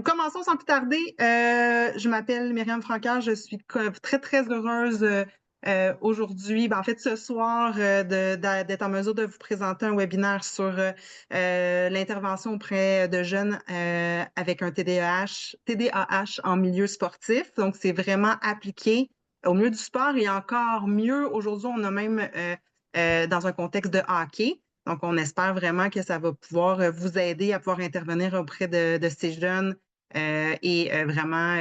Commençons sans plus tarder. Je m'appelle Myriam Francaire. Je suis très, très heureuse aujourd'hui, en fait ce soir, d'être en mesure de vous présenter un webinaire sur l'intervention auprès de jeunes avec un TDAH en milieu sportif. Donc, c'est vraiment appliqué au milieu du sport et encore mieux, aujourd'hui, on a même dans un contexte de hockey. Donc, on espère vraiment que ça va pouvoir vous aider à pouvoir intervenir auprès de ces jeunes et vraiment,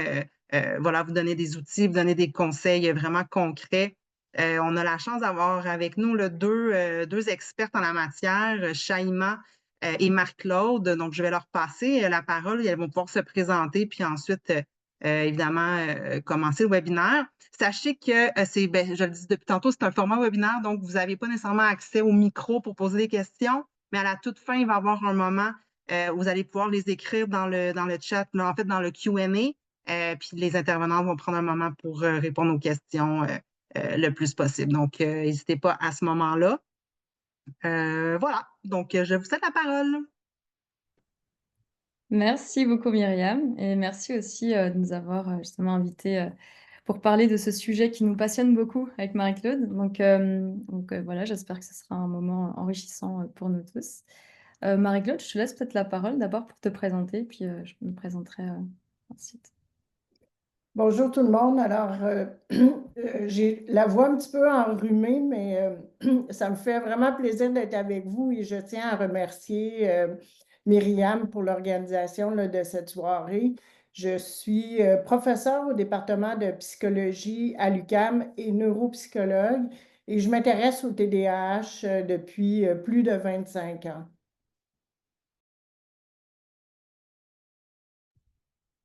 voilà, vous donner des outils, vous donner des conseils vraiment concrets. On a la chance d'avoir avec nous là, deux expertes en la matière, Shaima et Marc-Claude. Donc, je vais leur passer la parole et elles vont pouvoir se présenter, puis ensuite, évidemment, commencer le webinaire. Sachez que je le dis depuis tantôt, c'est un format webinaire, donc vous n'avez pas nécessairement accès au micro pour poser des questions, mais à la toute fin, il va y avoir un moment où vous allez pouvoir les écrire dans le chat, là, en fait, dans le Q&A, puis les intervenants vont prendre un moment pour répondre aux questions le plus possible. Donc, n'hésitez pas à ce moment-là. Voilà, donc je vous cède la parole. Merci beaucoup Myriam et merci aussi, de nous avoir, justement invités, pour parler de ce sujet qui nous passionne beaucoup avec Marie-Claude. Donc voilà, j'espère que ce sera un moment enrichissant, pour nous tous. Marie-Claude, je te laisse peut-être la parole d'abord pour te présenter, puis, je me présenterai, ensuite. Bonjour tout le monde. Alors, j'ai la voix un petit peu enrhumée, mais ça me fait vraiment plaisir d'être avec vous et je tiens à remercier Myriam pour l'organisation là, de cette soirée. Je suis professeure au département de psychologie à l'UQAM et neuropsychologue et je m'intéresse au TDAH depuis plus de 25 ans.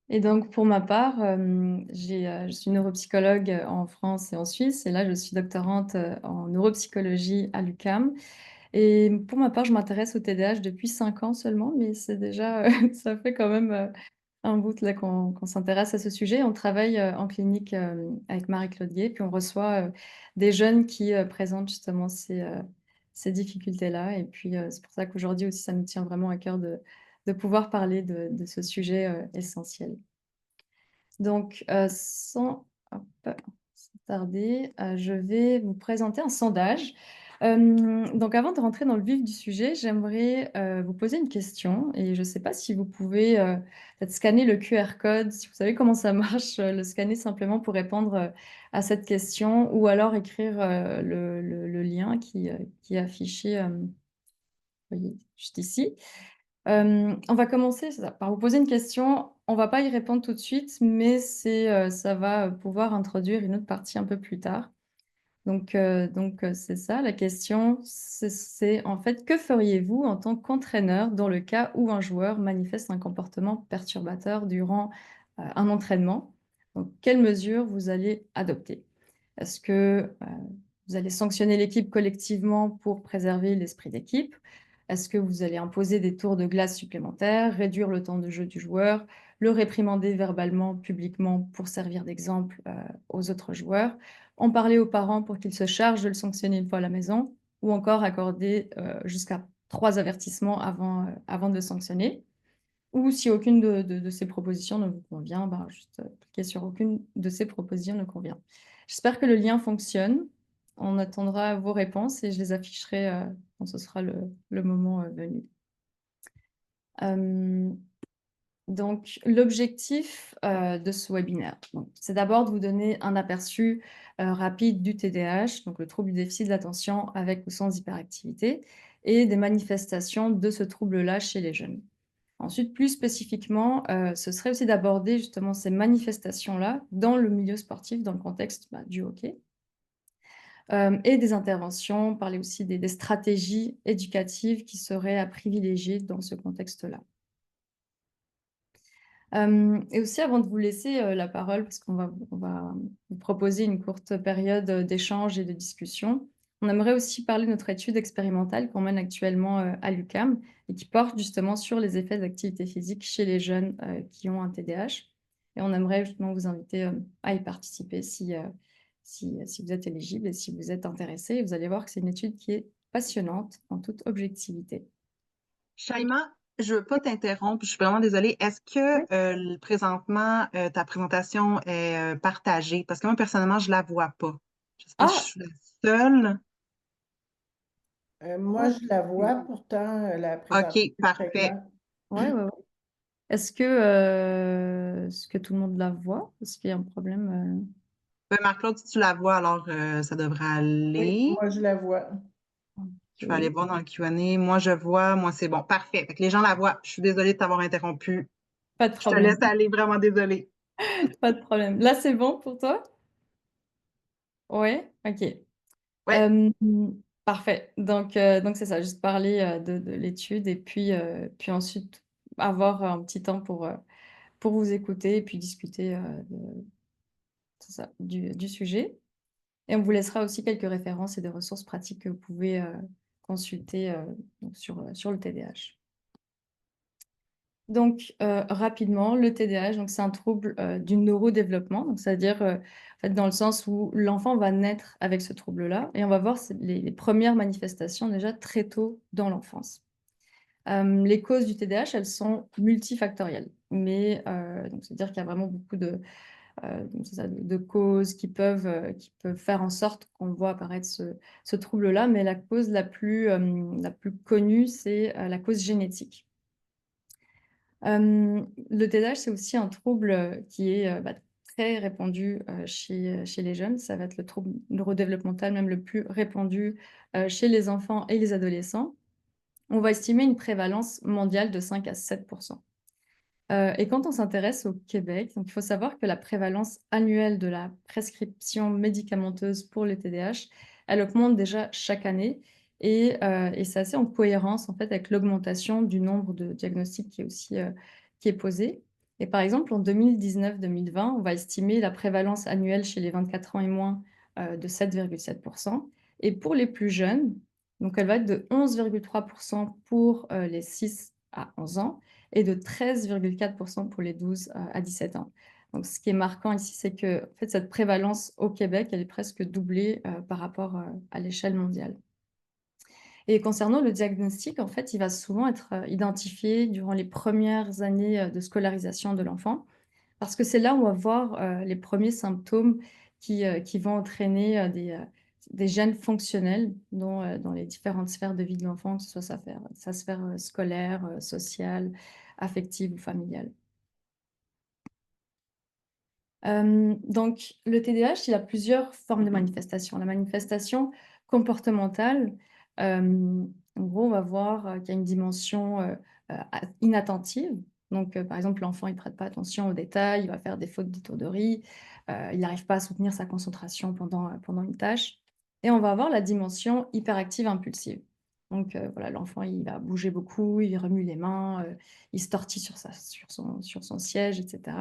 Et donc pour ma part, je suis neuropsychologue, en France et en Suisse et là je suis doctorante, en neuropsychologie à l'UQAM et pour ma part, je m'intéresse au TDAH depuis 5 ans seulement, mais c'est déjà, ça fait quand même, un bout là qu'on s'intéresse à ce sujet. On travaille, en clinique, avec Marie-Claude Guay, puis on reçoit, des jeunes qui, présentent justement ces difficultés-là et puis, c'est pour ça qu'aujourd'hui aussi ça nous tient vraiment à cœur de pouvoir parler de ce sujet, essentiel. Donc, hop, sans tarder, je vais vous présenter un sondage. Donc avant de rentrer dans le vif du sujet, j'aimerais, vous poser une question et je ne sais pas si vous pouvez, peut-être scanner le QR code, si vous savez comment ça marche, le scanner simplement pour répondre, à cette question ou alors écrire, le lien qui est affiché, vous voyez, juste ici. On va commencer par vous poser une question. On va pas y répondre tout de suite, mais ça va pouvoir introduire une autre partie un peu plus tard. C'est ça la question, c'est en fait: que feriez-vous en tant qu'entraîneur dans le cas où un joueur manifeste un comportement perturbateur durant, un entraînement? Donc quelles mesures vous allez adopter? Est-ce que, vous allez sanctionner l'équipe collectivement pour préserver l'esprit d'équipe? Est-ce que vous allez imposer des tours de glace supplémentaires, réduire le temps de jeu du joueur, le réprimander verbalement, publiquement pour servir d'exemple, aux autres joueurs, en parler aux parents pour qu'ils se chargent de le sanctionner une fois à la maison ou encore accorder, jusqu'à 3 avertissements avant de le sanctionner? Ou si aucune de ces propositions ne vous convient, ben, juste, cliquez sur «Aucune de ces propositions ne convient». J'espère que le lien fonctionne. On attendra vos réponses et je les afficherai, quand ce sera le moment, venu. Hem, donc l'objectif, de ce webinaire, donc c'est d'abord de vous donner un aperçu, rapide du TDAH, donc le trouble du déficit de l'attention avec ou sans hyperactivité et des manifestations de ce trouble-là chez les jeunes. Ensuite, plus spécifiquement, ce serait aussi d'aborder justement ces manifestations-là dans le milieu sportif, dans le contexte, bah, du hockey, et des interventions, parler aussi des stratégies éducatives qui seraient à privilégier dans ce contexte-là. Et aussi avant de vous laisser, la parole, parce qu'on va vous proposer une courte période, d'échange et de discussion, on aimerait aussi parler de notre étude expérimentale qu'on mène actuellement, à l'UQAM et qui porte justement sur les effets d'activité physique chez les jeunes, qui ont un TDAH et on aimerait justement vous inviter, à y participer si vous êtes éligible et si vous êtes intéressé. Vous allez voir que c'est une étude qui est passionnante en toute objectivité. Shaima, je veux pas t'interrompre, je suis vraiment désolée. Est-ce que Oui. présentement, ta présentation est partagée? Parce que moi, personnellement, je la vois pas. Je sais pas si je Ah, suis la seule. Moi, oh, je la vois, pourtant, la présentation OK, est très parfait. claire. ouais, ouais, ouais. Est-ce que tout le monde la voit? Est-ce qu'il y a un problème? Ben, Marc-Claude, si tu la vois, alors ça devrait Oui, aller. moi, je la vois. Je vais aller Ok. voir dans le Q&A. Moi, je vois. Moi, c'est bon. Parfait. Fait que les gens la voient. Je suis désolée de t'avoir interrompu. Pas de Je te problème. laisse aller, vraiment désolée. Pas de problème. Là, c'est bon pour toi? Ouais, ok. Ouais. Euh, Parfait. Donc c'est ça, juste parler de l'étude et puis ensuite avoir un petit temps pour vous écouter et puis discuter c'est ça, du sujet. Et on vous laissera aussi quelques références et des ressources pratiques que vous pouvez consulter donc sur le TDAH. Donc, rapidement, le TDAH, donc c'est un trouble du neurodéveloppement, donc c'est-à-dire en fait, dans le sens où l'enfant va naître avec ce trouble-là, et on va voir les premières manifestations déjà très tôt dans l'enfance. Les causes du TDAH, elles sont multifactorielles, mais donc c'est-à-dire qu'il y a vraiment beaucoup c'est ça, de causes qui peuvent faire en sorte qu'on voit apparaître ce trouble-là, mais la cause la plus connue, c'est la cause génétique. Le TDAH, c'est aussi un trouble qui est très répandu chez les jeunes. Ça va être le trouble neurodéveloppemental même le plus répandu chez les enfants et les adolescents. On va estimer une prévalence mondiale de 5 à 7%. Et quand on s'intéresse au Québec, donc il faut savoir que la prévalence annuelle de la prescription médicamenteuse pour le TDAH, elle augmente déjà chaque année et c'est assez en cohérence en fait avec l'augmentation du nombre de diagnostics qui est aussi qui est posé. Et par exemple, en 2019-2020, on va estimer la prévalence annuelle chez les 24 ans et moins de 7,7%. Et pour les plus jeunes, donc elle va être de 11,3% pour les 6 à 11 ans et de 13,4% pour les 12 à 17 ans. Donc, ce qui est marquant ici, c'est que en fait, cette prévalence au Québec, elle est presque doublée par rapport à l'échelle mondiale. Et concernant le diagnostic, en fait, il va souvent être identifié durant les premières années de scolarisation de l'enfant, parce que c'est là où on va voir les premiers symptômes qui vont entraîner des gènes fonctionnels dans les différentes sphères de vie de l'enfant, que ce soit sa sphère scolaire, sociale, affective ou familiale. Donc, le TDAH, il a plusieurs formes de manifestations. La manifestation comportementale, en gros, on va voir qu'il y a une dimension inattentive. Donc, par exemple, l'enfant, il ne prête pas attention aux détails, il va faire des fautes d'étourderie, il n'arrive pas à soutenir sa concentration pendant une tâche. Et on va avoir la dimension hyperactive impulsive. Donc, voilà, l'enfant, il va bouger beaucoup, il remue les mains, il se tortille sur son siège, etc.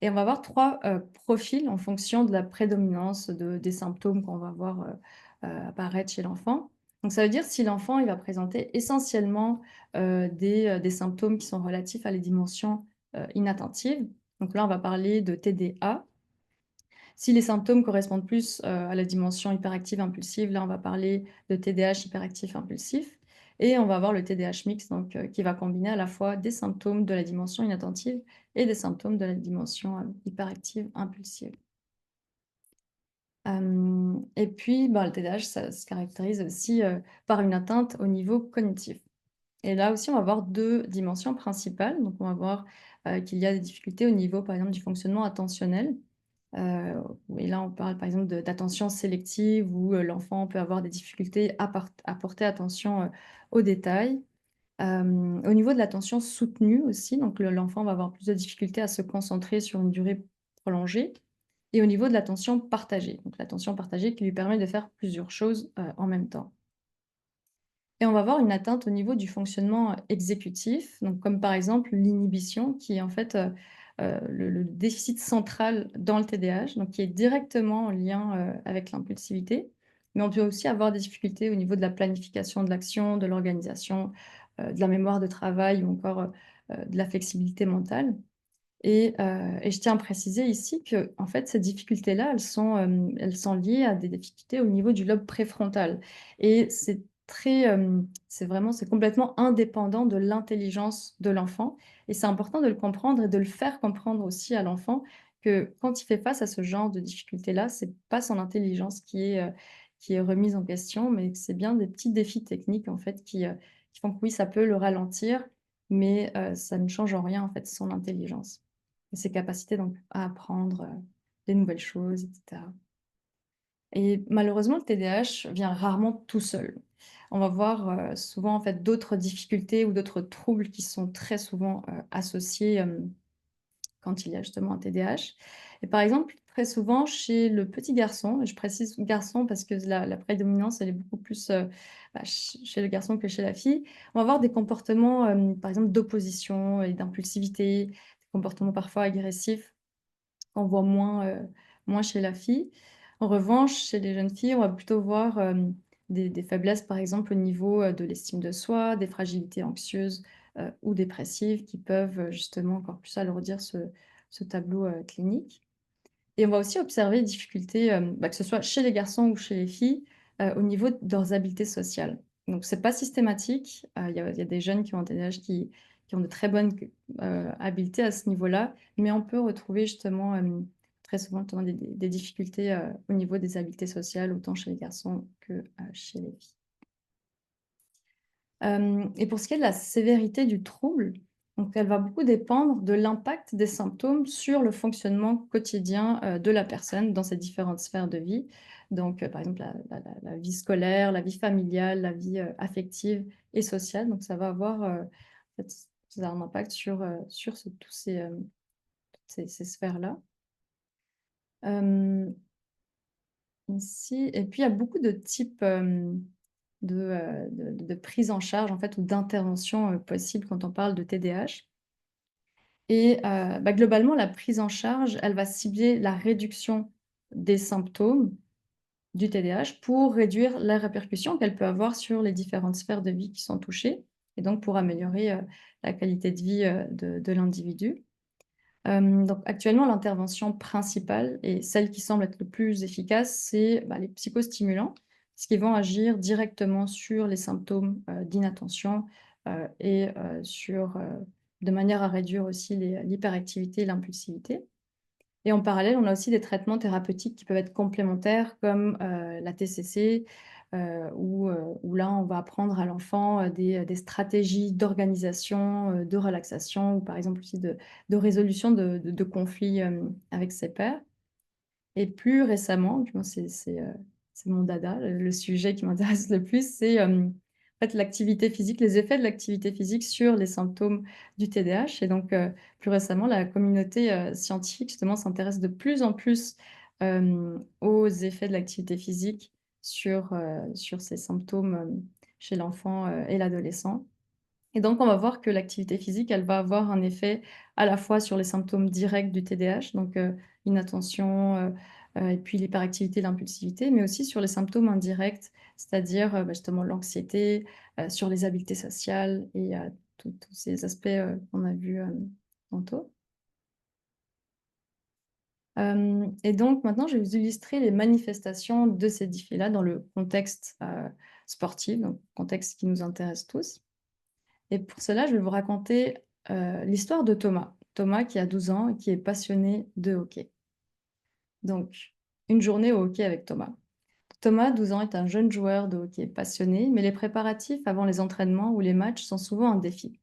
Et on va avoir 3 profils en fonction de la prédominance des symptômes qu'on va voir apparaître chez l'enfant. Donc ça veut dire si l'enfant, il va présenter essentiellement des symptômes qui sont relatifs à les dimensions inattentives. Donc là, on va parler de TDA. Si les symptômes correspondent plus à la dimension hyperactive impulsive, là, on va parler de TDAH hyperactif impulsif. Et on va avoir le TDAH mix, donc, qui va combiner à la fois des symptômes de la dimension inattentive et des symptômes de la dimension hyperactive impulsive. Et puis, le TDAH, ça se caractérise aussi par une atteinte au niveau cognitif. Et là aussi, on va avoir 2 dimensions principales. Donc, on va voir qu'il y a des difficultés au niveau, par exemple, du fonctionnement attentionnel. Et là, on parle par exemple d'attention sélective où l'enfant peut avoir des difficultés à porter attention aux détails. Au niveau de l'attention soutenue aussi, donc l'enfant va avoir plus de difficultés à se concentrer sur une durée prolongée. Et au niveau de l'attention partagée, donc l'attention partagée qui lui permet de faire plusieurs choses en même temps. Et on va avoir une atteinte au niveau du fonctionnement exécutif, donc comme par exemple l'inhibition, qui est en fait le déficit central dans le TDAH, donc qui est directement en lien avec l'impulsivité. Mais on peut aussi avoir des difficultés au niveau de la planification de l'action, de l'organisation, de la mémoire de travail ou encore de la flexibilité mentale. Et je tiens à préciser ici que en fait, ces difficultés-là, elles sont liées à des difficultés au niveau du lobe préfrontal et c'est c'est complètement indépendant de l'intelligence de l'enfant et c'est important de le comprendre et de le faire comprendre aussi à l'enfant que quand il fait face à ce genre de difficultés-là, c'est pas son intelligence qui est remise en question, mais que c'est bien des petits défis techniques en fait qui font que oui, ça peut le ralentir, mais ça ne change en rien en fait son intelligence et ses capacités donc à apprendre, des nouvelles choses et cetera. Et malheureusement, le TDAH vient rarement tout seul. On va voir, souvent en fait d'autres difficultés ou d'autres troubles qui sont très souvent, associés, quand il y a justement un TDAH. Et par exemple, très souvent chez le petit garçon, et je précise garçon parce que la prédominance, elle est beaucoup plus, chez le garçon que chez la fille. On va avoir des comportements, par exemple d'opposition et d'impulsivité, des comportements parfois agressifs qu'on voit moins chez la fille. En revanche, chez les jeunes filles, on va plutôt voir, des faiblesses, par exemple, au niveau, de l'estime de soi, des fragilités anxieuses, ou dépressives qui peuvent, justement encore plus alourdir ce tableau, clinique. Et on va aussi observer des difficultés, que ce soit chez les garçons ou chez les filles, au niveau de leurs habiletés sociales. Donc c'est pas systématique, il y a des jeunes qui ont un TDAH qui ont de très bonnes habiletés à ce niveau-là, mais on peut retrouver justement, très souvent justement des difficultés, au niveau des habiletés sociales, autant chez les garçons que, chez les filles. Et pour ce qui est de la sévérité du trouble, donc elle va beaucoup dépendre de l'impact des symptômes sur le fonctionnement quotidien, de la personne dans ses différentes sphères de vie. Donc, par exemple, la vie scolaire, la vie familiale, la vie, affective et sociale. Donc ça va avoir, en fait, ça a un impact sur tous ces sphères-là. Ici et puis il y a beaucoup de types, de prise en charge en fait ou d'intervention, possibles quand on parle de TDAH et globalement la prise en charge, elle va cibler la réduction des symptômes du TDAH pour réduire les répercussions qu'elle peut avoir sur les différentes sphères de vie qui sont touchées et donc pour améliorer, la qualité de vie, de l'individu. Donc actuellement, l'intervention principale et celle qui semble être le plus efficace, c'est, les psychostimulants, parce qu'ils vont agir directement sur les symptômes, d'inattention, et de manière à réduire aussi l'hyperactivité et l'impulsivité. Et en parallèle, on a aussi des traitements thérapeutiques qui peuvent être complémentaires comme, la TCC, où là, on va apprendre à l'enfant, des stratégies d'organisation, de relaxation ou par exemple aussi de résolution de conflits, avec ses pairs. Et plus récemment, du moins c'est mon dada, le sujet qui m'intéresse le plus, c'est, en fait l'activité physique, les effets de l'activité physique sur les symptômes du TDAH et donc, plus récemment, la communauté, scientifique justement s'intéresse de plus en plus, aux effets de l'activité physique sur ces symptômes, chez l'enfant, et l'adolescent. Et donc on va voir que l'activité physique, elle va avoir un effet à la fois sur les symptômes directs du TDAH, donc l'inattention, et puis l'hyperactivité, l'impulsivité, mais aussi sur les symptômes indirects, c'est-à-dire, justement l'anxiété, sur les habiletés sociales et tous ces aspects, qu'on a vus, tantôt. Et donc maintenant, je vais vous illustrer les manifestations de ces défis-là dans le contexte, sportif, donc contexte qui nous intéresse tous. Et pour cela, je vais vous raconter, l'histoire de Thomas. Thomas qui a 12 ans et qui est passionné de hockey. Donc, une journée au hockey avec Thomas. Thomas, 12 ans, est un jeune joueur de hockey passionné, mais les préparatifs avant les entraînements ou les matchs sont souvent un défi.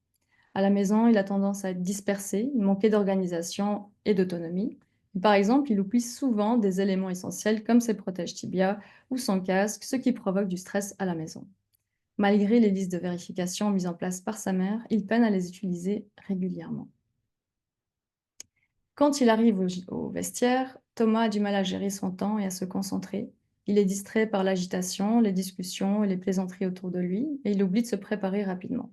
À la maison, il a tendance à être dispersé, manquer d'organisation et d'autonomie. Par exemple, il oublie souvent des éléments essentiels comme ses protèges tibia ou son casque, ce qui provoque du stress à la maison. Malgré les listes de vérification mises en place par sa mère, il peine à les utiliser régulièrement. Quand il arrive au vestiaire, Thomas a du mal à gérer son temps et à se concentrer. Il est distrait par l'agitation, les discussions et les plaisanteries autour de lui, et il oublie de se préparer rapidement.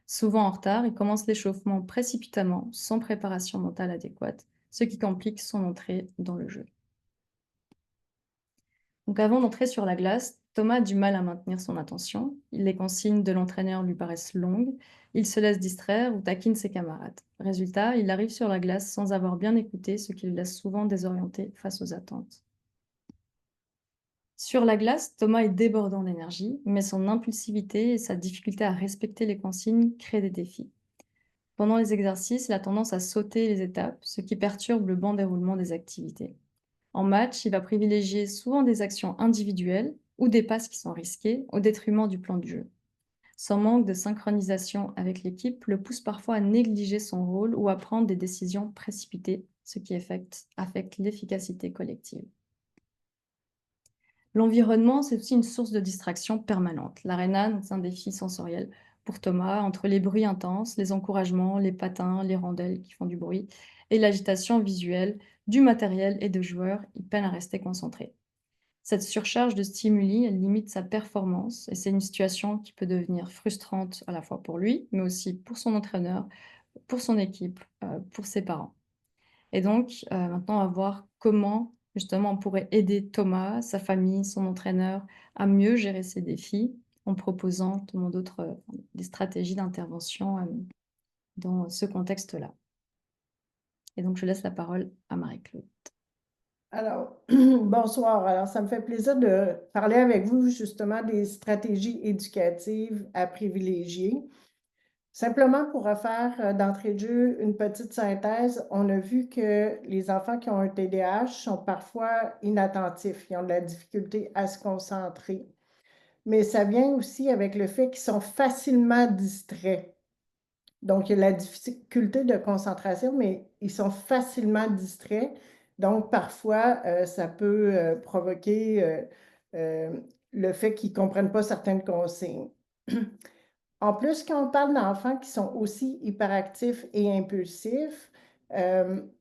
Souvent en retard, il commence l'échauffement précipitamment, sans préparation mentale adéquate, ce qui complique son entrée dans le jeu. Donc avant d'entrer sur la glace, Thomas a du mal à maintenir son attention. Les consignes de l'entraîneur lui paraissent longues. Il se laisse distraire ou taquine ses camarades. Résultat, il arrive sur la glace sans avoir bien écouté, ce qui le laisse souvent désorienté face aux attentes. Sur la glace, Thomas est débordant d'énergie, mais son impulsivité et sa difficulté à respecter les consignes créent des défis. Pendant les exercices, il a tendance à sauter les étapes, ce qui perturbe le bon déroulement des activités. En match, il va privilégier souvent des actions individuelles ou des passes qui sont risquées au détriment du plan de jeu. Son manque de synchronisation avec l'équipe le pousse parfois à négliger son rôle ou à prendre des décisions précipitées, ce qui affecte l'efficacité collective. L'environnement, c'est aussi une source de distraction permanente. L'aréna, c'est un défi sensoriel pour Thomas, entre les bruits intenses, les encouragements, les patins, les rondelles qui font du bruit, et l'agitation visuelle du matériel et de joueurs, il peine à rester concentré. Cette surcharge de stimuli, elle limite sa performance, et c'est une situation qui peut devenir frustrante à la fois pour lui, mais aussi pour son entraîneur, pour son équipe, pour ses parents. Et donc, maintenant, on va voir comment, justement, on pourrait aider Thomas, sa famille, son entraîneur à mieux gérer ces défis en proposant notamment d'autres, des stratégies d'intervention, dans ce contexte-là. Et donc, je laisse la parole à Marie-Claude. Alors, bonsoir. Alors, ça me fait plaisir de parler avec vous justement des stratégies éducatives à privilégier. Simplement pour refaire d'entrée de jeu une petite synthèse, on a vu que les enfants qui ont un TDAH sont parfois inattentifs, ils ont de la difficulté à se concentrer. Mais ça vient aussi avec le fait qu'ils sont facilement distraits. Donc, il y a la difficulté de concentration, mais ils sont facilement distraits. Donc, parfois, ça peut provoquer le fait qu'ils ne comprennent pas certaines consignes. En plus, quand on parle d'enfants qui sont aussi hyperactifs et impulsifs,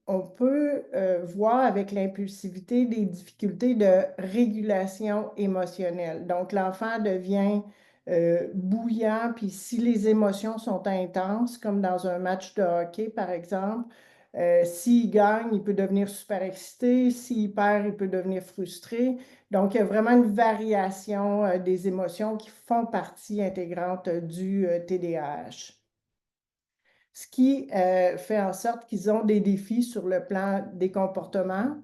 on peut voir avec l'impulsivité des difficultés de régulation émotionnelle. Donc, l'enfant devient bouillant, puis si les émotions sont intenses, comme dans un match de hockey, par exemple, s'il gagne, il peut devenir super excité, s'il perd, il peut devenir frustré. Donc, il y a vraiment une variation des émotions qui font partie intégrante du TDAH. Ce qui fait en sorte qu'ils ont des défis sur le plan des comportements.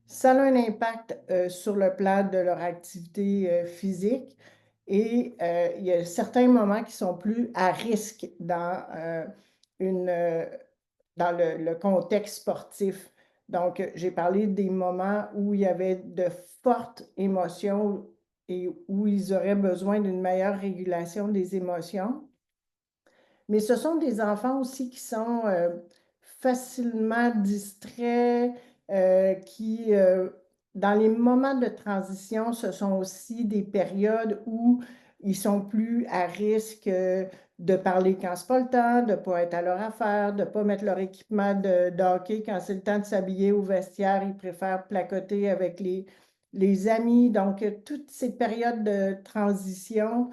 Ça a un impact sur le plan de leur activité physique et il y a certains moments qui sont plus à risque dans, dans le contexte sportif. Donc, j'ai parlé des moments où il y avait de fortes émotions et où ils auraient besoin d'une meilleure régulation des émotions. Mais ce sont des enfants aussi qui sont facilement distraits, qui, dans les moments de transition, ce sont aussi des périodes où ils sont plus à risque de parler quand c'est pas le temps, de ne pas être à leur affaire, de ne pas mettre leur équipement de hockey quand c'est le temps de s'habiller au vestiaire. Ils préfèrent placoter avec les amis. Donc, toutes ces périodes de transition,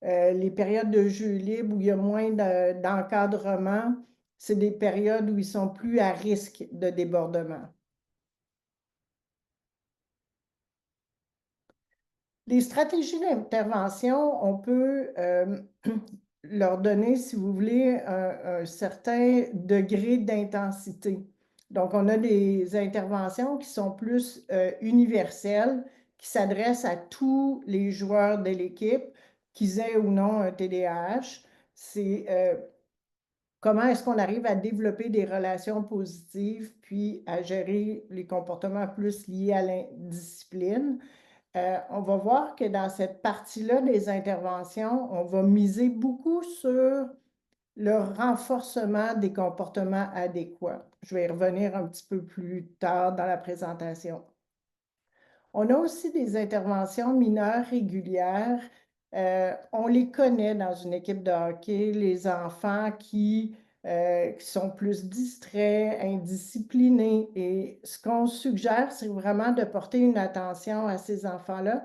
les périodes de jeu libre où il y a moins d'encadrement, c'est des périodes où ils sont plus à risque de débordement. Les stratégies d'intervention, on peut leur donner, si vous voulez, un certain degré d'intensité. Donc, on a des interventions qui sont plus universelles, qui s'adressent à tous les joueurs de l'équipe, qu'ils aient ou non un TDAH. C'est comment est-ce qu'on arrive à développer des relations positives, puis à gérer les comportements plus liés à l'indiscipline. On va voir que dans cette partie-là des interventions, on va miser beaucoup sur le renforcement des comportements adéquats. Je vais y revenir un petit peu plus tard dans la présentation. On a aussi des interventions mineures régulières. On les connaît dans une équipe de hockey, les enfants qui sont plus distraits, indisciplinés. Et ce qu'on suggère, c'est vraiment de porter une attention à ces enfants-là.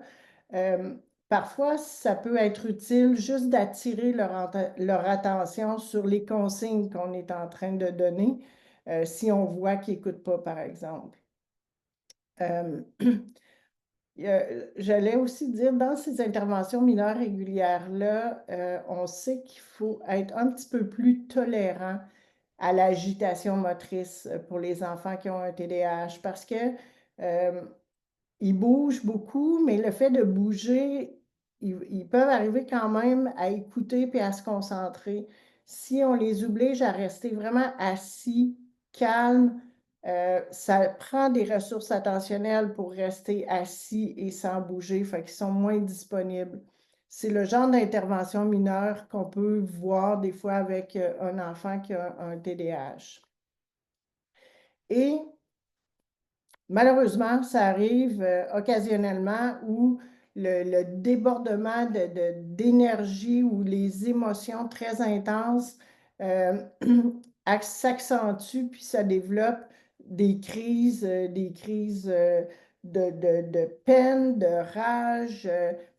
Parfois, ça peut être utile juste d'attirer leur attention sur les consignes qu'on est en train de donner, si on voit qu'ils n'écoutent pas, par exemple. J'allais aussi dire, dans ces interventions mineures régulières-là, on sait qu'il faut être un petit peu plus tolérant à l'agitation motrice pour les enfants qui ont un TDAH parce que ils bougent beaucoup, mais le fait de bouger, ils peuvent arriver quand même à écouter puis à se concentrer. Si on les oblige à rester vraiment assis, calmes, ça prend des ressources attentionnelles pour rester assis et sans bouger, fait qu'ils sont moins disponibles. C'est le genre d'intervention mineure qu'on peut voir des fois avec un enfant qui a un TDAH. Et malheureusement, ça arrive occasionnellement où le débordement d'énergie ou les émotions très intenses s'accentuent, puis ça développe des crises de peine, de rage,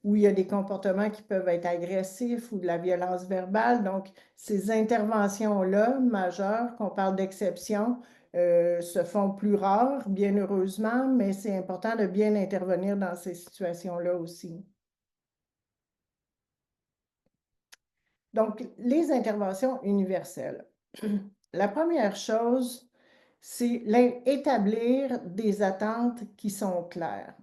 où il y a des comportements qui peuvent être agressifs ou de la violence verbale. Donc, ces interventions-là, majeures, qu'on parle d'exception, se font plus rares, bien heureusement, mais c'est important de bien intervenir dans ces situations-là aussi. Donc, les interventions universelles. La première chose, c'est établir des attentes qui sont claires.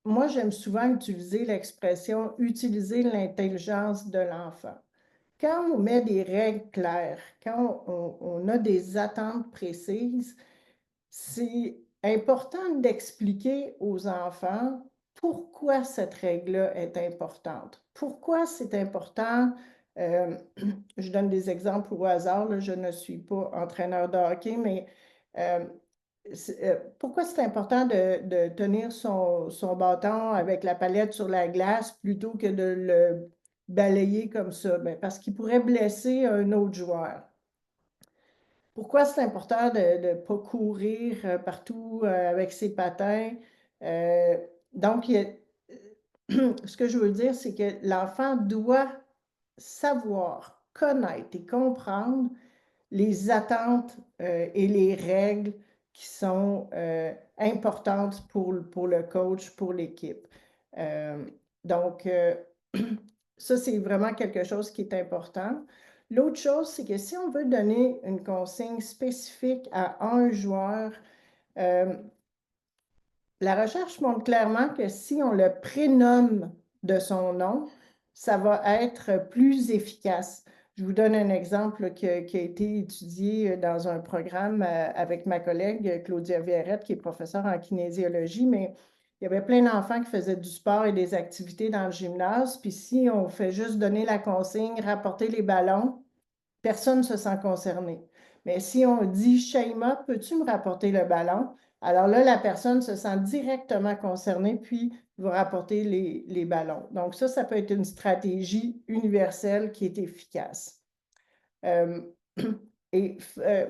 Moi, j'aime souvent utiliser l'expression « utiliser l'intelligence de l'enfant ». Quand on met des règles claires, quand on a des attentes précises, c'est important d'expliquer aux enfants pourquoi cette règle-là est importante. Pourquoi c'est important? Je donne des exemples au hasard, là, je ne suis pas entraîneur de hockey, mais pourquoi c'est important de tenir son bâton avec la palette sur la glace plutôt que de le balayer comme ça? Bien, parce qu'il pourrait blesser un autre joueur. Pourquoi c'est important de ne pas courir partout avec ses patins? Donc, ce que je veux dire, c'est que l'enfant doit savoir, connaître et comprendre les attentes et les règles qui sont importantes pour le coach, pour l'équipe. Donc, ça, c'est vraiment quelque chose qui est important. L'autre chose, c'est que si on veut donner une consigne spécifique à un joueur, la recherche montre clairement que si on le prénomme de son nom, ça va être plus efficace. Je vous donne un exemple qui a été étudié dans un programme avec ma collègue Claudia Viérette, qui est professeure en kinésiologie, mais il y avait plein d'enfants qui faisaient du sport et des activités dans le gymnase. Puis si on fait juste donner la consigne, rapporter les ballons, personne ne se sent concerné. Mais si on dit « Shaima, peux-tu me rapporter le ballon? » Alors là, la personne se sent directement concernée, puis va rapporter les ballons. Donc ça peut être une stratégie universelle qui est efficace. Et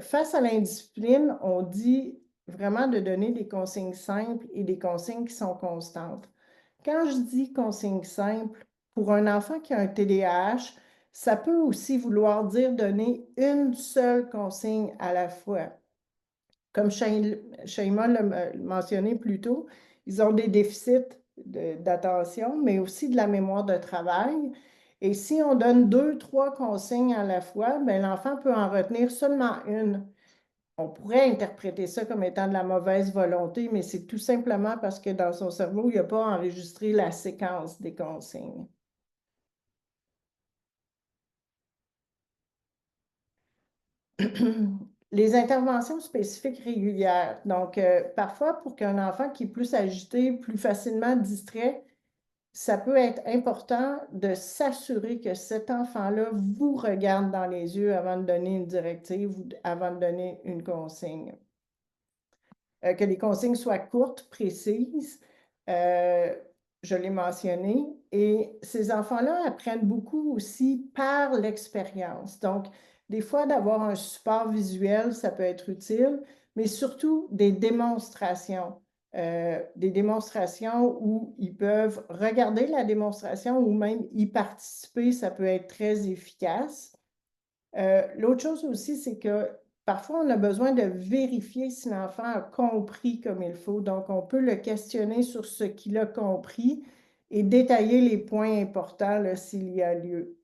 face à l'indiscipline, on dit vraiment de donner des consignes simples et des consignes qui sont constantes. Quand je dis consignes simples, pour un enfant qui a un TDAH, ça peut aussi vouloir dire donner une seule consigne à la fois. Comme Shaima l'a mentionné plus tôt, ils ont des déficits d'attention, mais aussi de la mémoire de travail. Et si on donne 2, 3 consignes à la fois, bien, l'enfant peut en retenir seulement une. On pourrait interpréter ça comme étant de la mauvaise volonté, mais c'est tout simplement parce que dans son cerveau, il n'a pas enregistré la séquence des consignes. Les interventions spécifiques régulières. Donc, parfois, pour qu'un enfant qui est plus agité, plus facilement distrait, ça peut être important de s'assurer que cet enfant-là vous regarde dans les yeux avant de donner une directive ou avant de donner une consigne. Que les consignes soient courtes, précises, je l'ai mentionné, et ces enfants-là apprennent beaucoup aussi par l'expérience. Donc, des fois, d'avoir un support visuel, ça peut être utile, mais surtout des démonstrations où ils peuvent regarder la démonstration ou même y participer, ça peut être très efficace. L'autre chose aussi, c'est que parfois, on a besoin de vérifier si l'enfant a compris comme il faut. Donc, on peut le questionner sur ce qu'il a compris et détailler les points importants s'il y a lieu.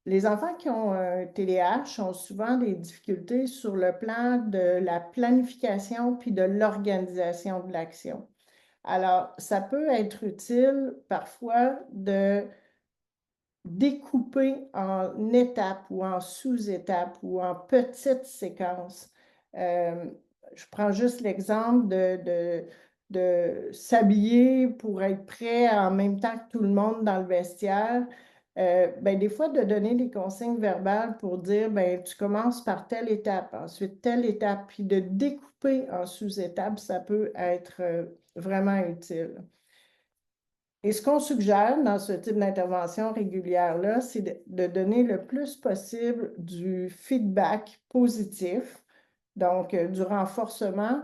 Les enfants qui ont un TDAH ont souvent des difficultés sur le plan de la planification puis de l'organisation de l'action. Alors, ça peut être utile parfois de découper en étapes ou en sous-étapes ou en petites séquences. Je prends juste l'exemple de s'habiller pour être prêt en même temps que tout le monde dans le vestiaire. Ben, des fois, de donner des consignes verbales pour dire, ben, tu commences par telle étape, ensuite telle étape, puis de découper en sous-étapes, ça peut être vraiment utile. Et ce qu'on suggère dans ce type d'intervention régulière-là, c'est de donner le plus possible du feedback positif, donc du renforcement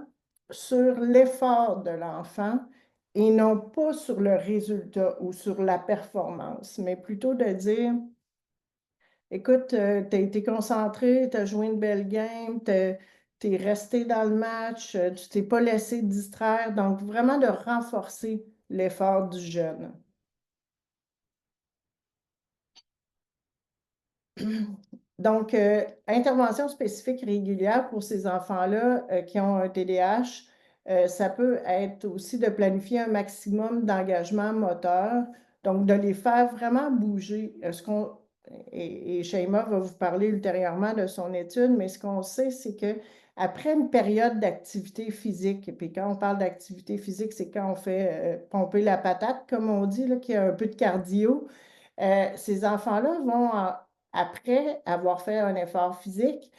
sur l'effort de l'enfant et non pas sur le résultat ou sur la performance, mais plutôt de dire, écoute, tu as été concentré, tu as joué une belle game, tu es resté dans le match, tu t'es pas laissé distraire, donc vraiment de renforcer l'effort du jeune. Donc, intervention spécifique régulière pour ces enfants-là qui ont un TDAH, ça peut être aussi de planifier un maximum d'engagement moteur, donc de les faire vraiment bouger. Et Shaima va vous parler ultérieurement de son étude, mais ce qu'on sait, c'est que après une période d'activité physique, et puis quand on parle d'activité physique, c'est quand on fait pomper la patate, comme on dit, là, qu'il y a un peu de cardio. Ces enfants-là vont après avoir fait un effort physique,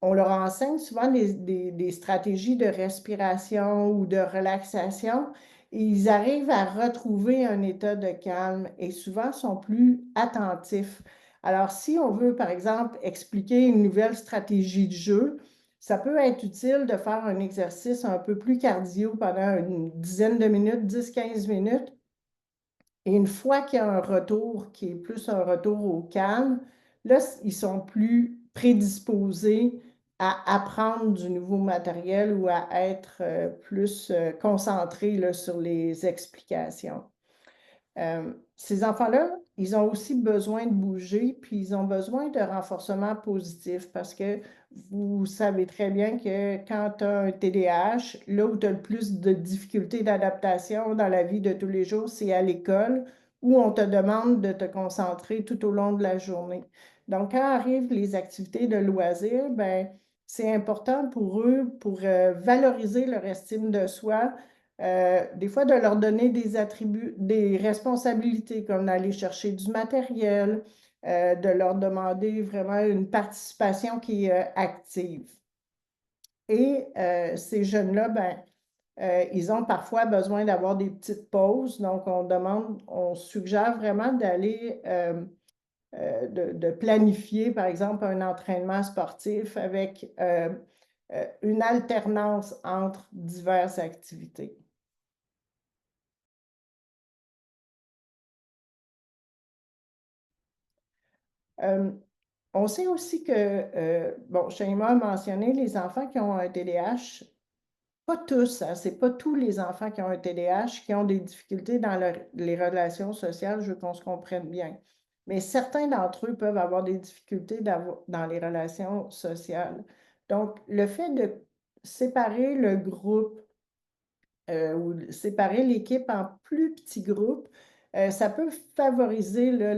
on leur enseigne souvent des stratégies de respiration ou de relaxation et ils arrivent à retrouver un état de calme et souvent sont plus attentifs. Alors, si on veut, par exemple, expliquer une nouvelle stratégie de jeu, ça peut être utile de faire un exercice un peu plus cardio pendant une dizaine de minutes, 10-15 minutes, et une fois qu'il y a un retour qui est plus un retour au calme, là, ils sont plus prédisposés à apprendre du nouveau matériel ou à être plus concentrés là, sur les explications. Ces enfants-là, ils ont aussi besoin de bouger, puis ils ont besoin de renforcement positif parce que vous savez très bien que quand tu as un TDAH, là où tu as le plus de difficultés d'adaptation dans la vie de tous les jours, c'est à l'école où on te demande de te concentrer tout au long de la journée. Donc, quand arrivent les activités de loisirs, ben, c'est important pour eux, pour valoriser leur estime de soi, des fois de leur donner des attributs, des responsabilités, comme d'aller chercher du matériel, de leur demander vraiment une participation qui est active. Et ces jeunes-là, ben, ils ont parfois besoin d'avoir des petites pauses. Donc, on suggère vraiment d'aller, de planifier, par exemple, un entraînement sportif avec une alternance entre diverses activités. On sait aussi que, bon, Shaima a mentionné les enfants qui ont un TDAH, pas tous, hein, c'est pas tous les enfants qui ont un TDAH qui ont des difficultés dans les relations sociales, je veux qu'on se comprenne bien. Mais certains d'entre eux peuvent avoir des difficultés dans les relations sociales. Donc, le fait de séparer le groupe ou séparer l'équipe en plus petits groupes, ça peut favoriser là,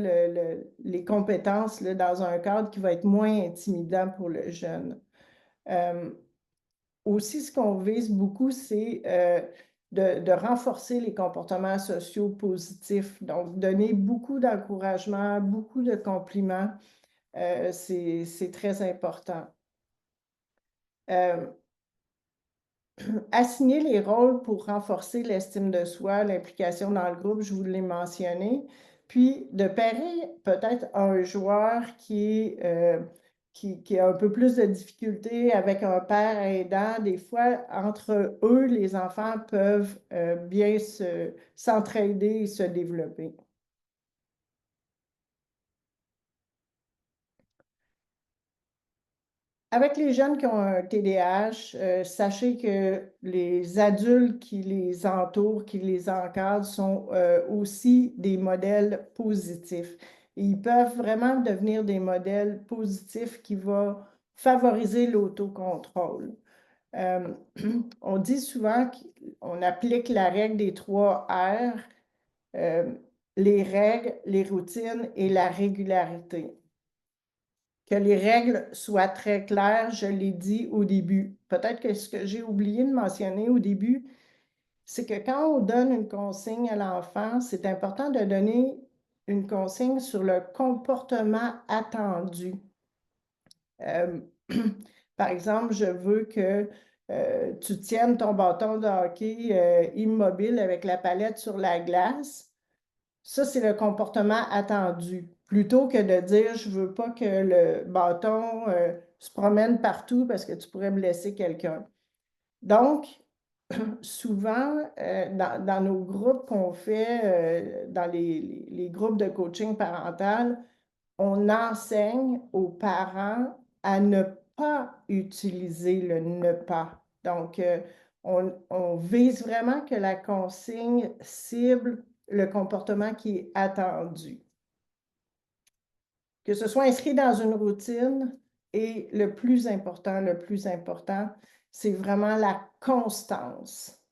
les compétences là, dans un cadre qui va être moins intimidant pour le jeune. Aussi, ce qu'on vise beaucoup, c'est de renforcer les comportements sociaux positifs. Donc, donner beaucoup d'encouragement, beaucoup de compliments, c'est très important. Assigner les rôles pour renforcer l'estime de soi, l'implication dans le groupe, je vous l'ai mentionné. Puis de pairer peut-être un joueur qui a un peu plus de difficultés avec un père aidant. Des fois, entre eux, les enfants peuvent bien s'entraider et se développer. Avec les jeunes qui ont un TDAH, sachez que les adultes qui les entourent, qui les encadrent, sont aussi des modèles positifs. Et ils peuvent vraiment devenir des modèles positifs qui vont favoriser l'autocontrôle. On dit souvent qu'on applique la règle des 3 R, les règles, les routines et la régularité. Que les règles soient très claires, je l'ai dit au début. Peut-être que ce que j'ai oublié de mentionner au début, c'est que quand on donne une consigne à l'enfant, c'est important de donner une consigne sur le comportement attendu. Par exemple, je veux que tu tiennes ton bâton de hockey immobile avec la palette sur la glace. Ça, c'est le comportement attendu. Plutôt que de dire, je veux pas que le bâton se promène partout parce que tu pourrais blesser quelqu'un. Donc, souvent, dans nos groupes qu'on fait, dans les groupes de coaching parental, on enseigne aux parents à ne pas utiliser le ne pas. Donc, on vise vraiment que la consigne cible le comportement qui est attendu. Que ce soit inscrit dans une routine et le plus important, c'est vraiment la constance.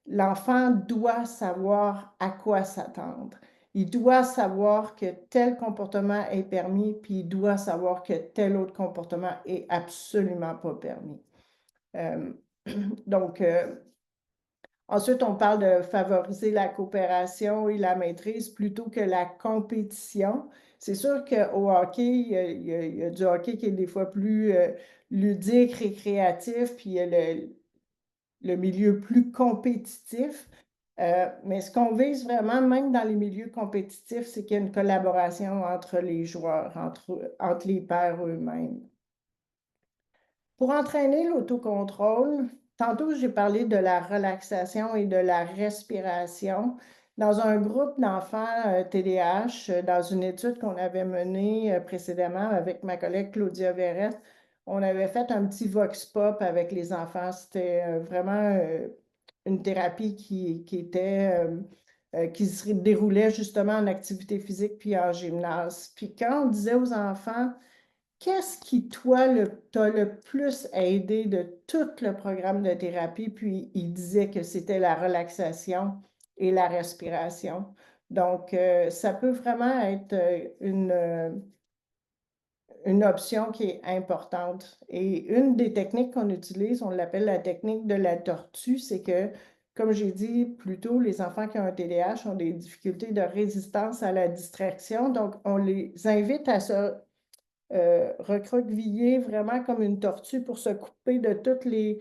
L'enfant doit savoir à quoi s'attendre. Il doit savoir que tel comportement est permis, puis il doit savoir que tel autre comportement est absolument pas permis. Donc, ensuite, on parle de favoriser la coopération et la maîtrise plutôt que la compétition. C'est sûr qu'au hockey, il y a du hockey qui est des fois plus ludique, récréatif, puis il y a le milieu plus compétitif. Mais ce qu'on vise vraiment, même dans les milieux compétitifs, c'est qu'il y a une collaboration entre les joueurs, entre les pairs eux-mêmes. Pour entraîner l'autocontrôle, tantôt j'ai parlé de la relaxation et de la respiration. Dans un groupe d'enfants TDAH, dans une étude qu'on avait menée précédemment avec ma collègue Claudia Verrette, on avait fait un petit vox pop avec les enfants. C'était vraiment une thérapie qui se déroulait justement en activité physique puis en gymnase. Puis quand on disait aux enfants, qu'est-ce qui, toi, t'a le plus aidé de tout le programme de thérapie? Puis, il disait que c'était la relaxation et la respiration. Donc, ça peut vraiment être une option qui est importante. Et une des techniques qu'on utilise, on l'appelle la technique de la tortue, c'est que, comme j'ai dit plus tôt, les enfants qui ont un TDAH ont des difficultés de résistance à la distraction. Donc, on les invite à se recroqueviller vraiment comme une tortue pour se couper de toutes les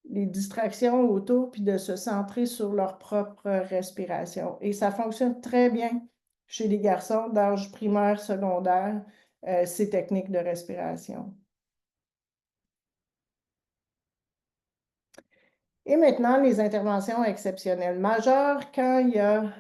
distractions autour puis de se centrer sur leur propre respiration. Et ça fonctionne très bien chez les garçons d'âge primaire, secondaire, ces techniques de respiration. Et maintenant, les interventions exceptionnelles majeures quand il y a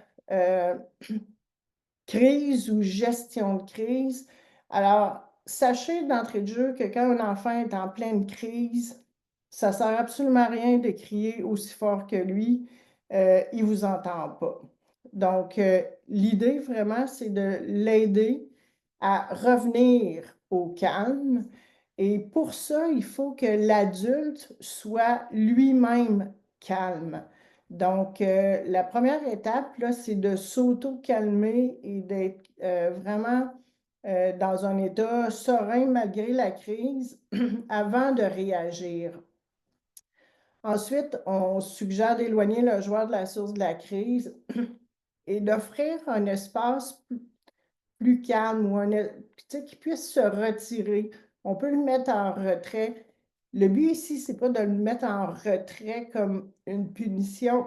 crise ou gestion de crise. Alors, sachez d'entrée de jeu que quand un enfant est en pleine crise, ça ne sert absolument à rien de crier aussi fort que lui. Il ne vous entend pas. Donc, l'idée vraiment, c'est de l'aider à revenir au calme. Et pour ça, il faut que l'adulte soit lui-même calme. Donc, la première étape, là, c'est de s'auto-calmer et d'être vraiment dans un état serein malgré la crise avant de réagir. Ensuite, on suggère d'éloigner le joueur de la source de la crise et d'offrir un espace plus calme ou qui puisse se retirer. On peut le mettre en retrait. Le but ici, ce n'est pas de le mettre en retrait comme une punition,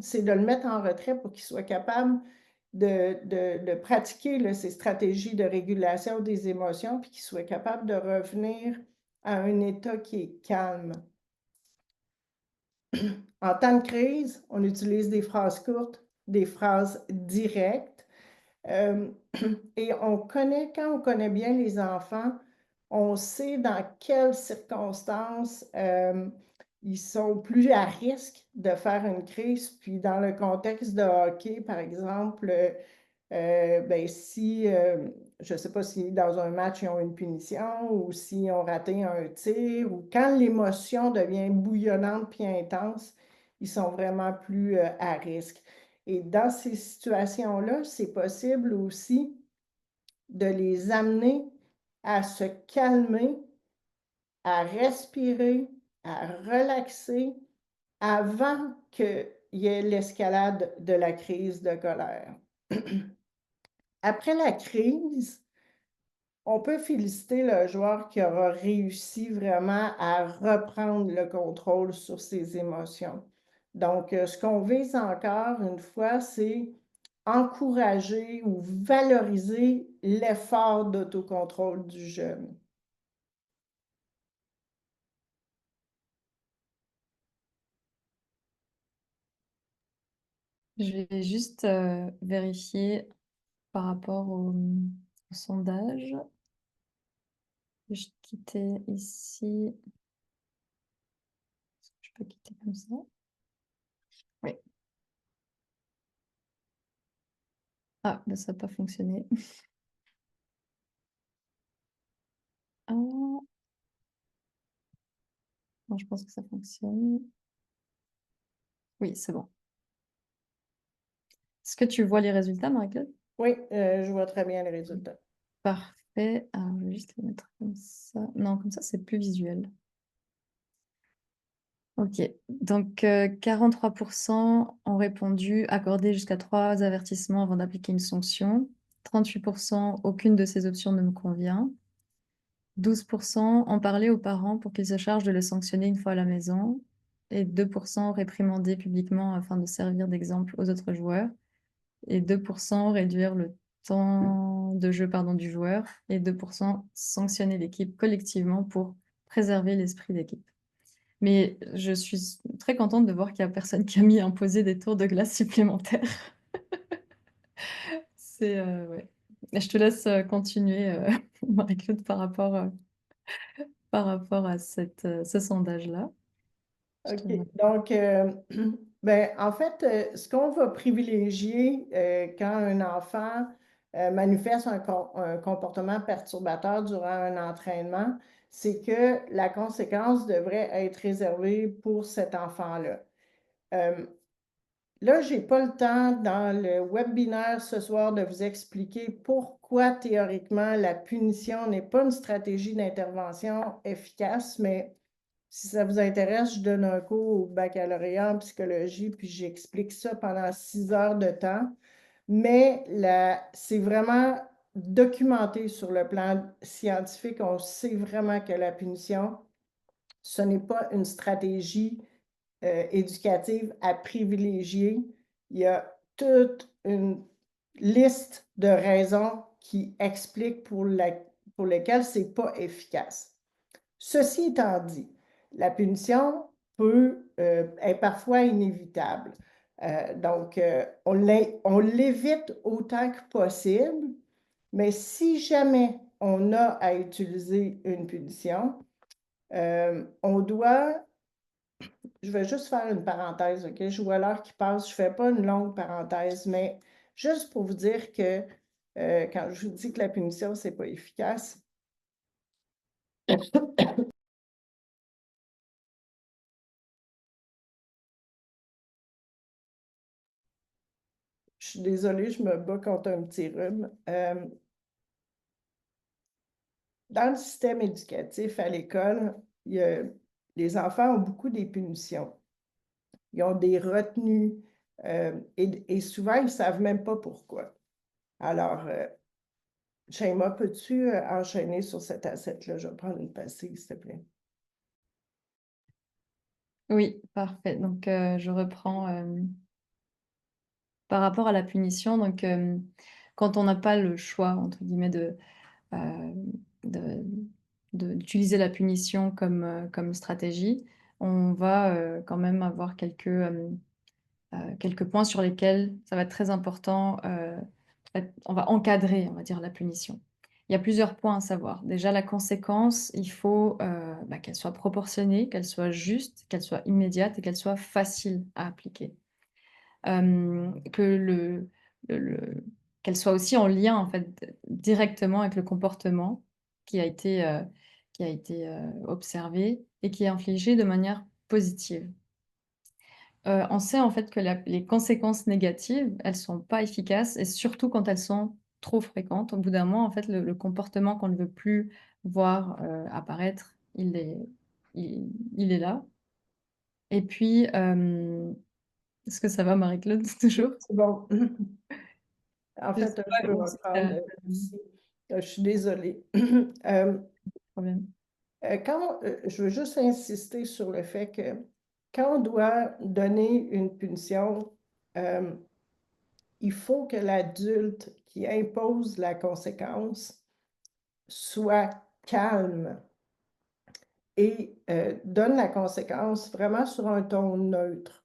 c'est de le mettre en retrait pour qu'il soit capable de pratiquer ces stratégies de régulation des émotions, puis qu'il soit capable de revenir à un état qui est calme. En temps de crise, on utilise des phrases courtes, des phrases directes. Et quand on connaît bien les enfants, on sait dans quelles circonstances ils sont plus à risque de faire une crise. Puis dans le contexte de hockey, par exemple, Ben, si, je ne sais pas si dans un match, ils ont une punition ou s'ils ont raté un tir, ou quand l'émotion devient bouillonnante puis intense, ils sont vraiment plus à risque. Et dans ces situations-là, c'est possible aussi de les amener à se calmer, à respirer, à relaxer avant qu'il y ait l'escalade de la crise de colère. Après la crise, on peut féliciter le joueur qui aura réussi vraiment à reprendre le contrôle sur ses émotions. Donc, ce qu'on vise encore une fois, c'est encourager ou valoriser l'effort d'autocontrôle du jeune. Je vais juste vérifier par rapport au sondage. Je quitter ici. Je peux quitter comme ça. Oui. Ah, ben ça n'a pas fonctionné. Ah. Non, je pense que ça fonctionne. Oui, c'est bon. Est-ce que tu vois les résultats, Marie-Claude? Oui, je vois très bien les résultats. Parfait. Alors, je vais juste les mettre comme ça. Non, comme ça, c'est plus visuel. Ok. Donc, 43% ont répondu accorder jusqu'à 3 avertissements avant d'appliquer une sanction. 38%, aucune de ces options ne me convient. 12% ont parlé aux parents pour qu'ils se chargent de le sanctionner une fois à la maison. Et 2% réprimander publiquement afin de servir d'exemple aux autres joueurs. Et 2% réduire le temps de jeu du joueur. Et 2% sanctionner l'équipe collectivement pour préserver l'esprit d'équipe. Mais je suis très contente de voir qu'il n'y a personne qui a mis à imposer des tours de glace supplémentaires. C'est ouais. Et je te laisse continuer, Marie-Claude, par rapport à ce sondage-là. Je te OK. remercie. Donc, ben, en fait, ce qu'on va privilégier quand un enfant manifeste un comportement perturbateur durant un entraînement, c'est que la conséquence devrait être réservée pour cet enfant-là. Là, je n'ai pas le temps dans le webinaire ce soir de vous expliquer pourquoi théoriquement la punition n'est pas une stratégie d'intervention efficace, mais si ça vous intéresse, je donne un cours au baccalauréat en psychologie, puis j'explique ça pendant 6 heures de temps. Mais c'est vraiment documenté sur le plan scientifique. On sait vraiment que la punition, ce n'est pas une stratégie éducative à privilégier. Il y a toute une liste de raisons qui expliquent pour lesquelles ce n'est pas efficace. Ceci étant dit, la punition est parfois inévitable. Donc, on l'évite autant que possible, mais si jamais on a à utiliser une punition, on doit, je vais juste faire une parenthèse, OK? Je vois l'heure qui passe, je ne fais pas une longue parenthèse, mais juste pour vous dire que quand je vous dis que la punition, ce n'est pas efficace, je suis désolée, je me bats contre un petit rhume. Dans le système éducatif à l'école, les enfants ont beaucoup des punitions. Ils ont des retenues et souvent, ils ne savent même pas pourquoi. Alors, Shaima, peux-tu enchaîner sur cet asset-là? Je vais prendre une passée, s'il te plaît. Oui, parfait. Donc, je reprends par rapport à la punition. Donc, quand on n'a pas le choix, entre guillemets, d'utiliser la punition comme stratégie, on va quand même avoir quelques points sur lesquels ça va être très important. On va encadrer, on va dire, la punition. Il y a plusieurs points à savoir. Déjà, la conséquence, il faut qu'elle soit proportionnée, qu'elle soit juste, qu'elle soit immédiate et qu'elle soit facile à appliquer. Que qu'elle soit aussi en lien, en fait, directement avec le comportement qui a été, observé et qui est infligé de manière positive. On sait en fait que les conséquences négatives, elles sont pas efficaces et surtout quand elles sont trop fréquentes. Au bout d'un moment, en fait, le comportement qu'on ne veut plus voir, apparaître, il est là et puis, est-ce que ça va Marie-Claude toujours? C'est bon. En Je sais fait, je pas peux où si tu as reprendre ici. Je suis désolée. problème. Je veux juste insister sur le fait que quand on doit donner une punition, euh, il faut que l'adulte qui impose la conséquence soit calme et donne la conséquence vraiment sur un ton neutre.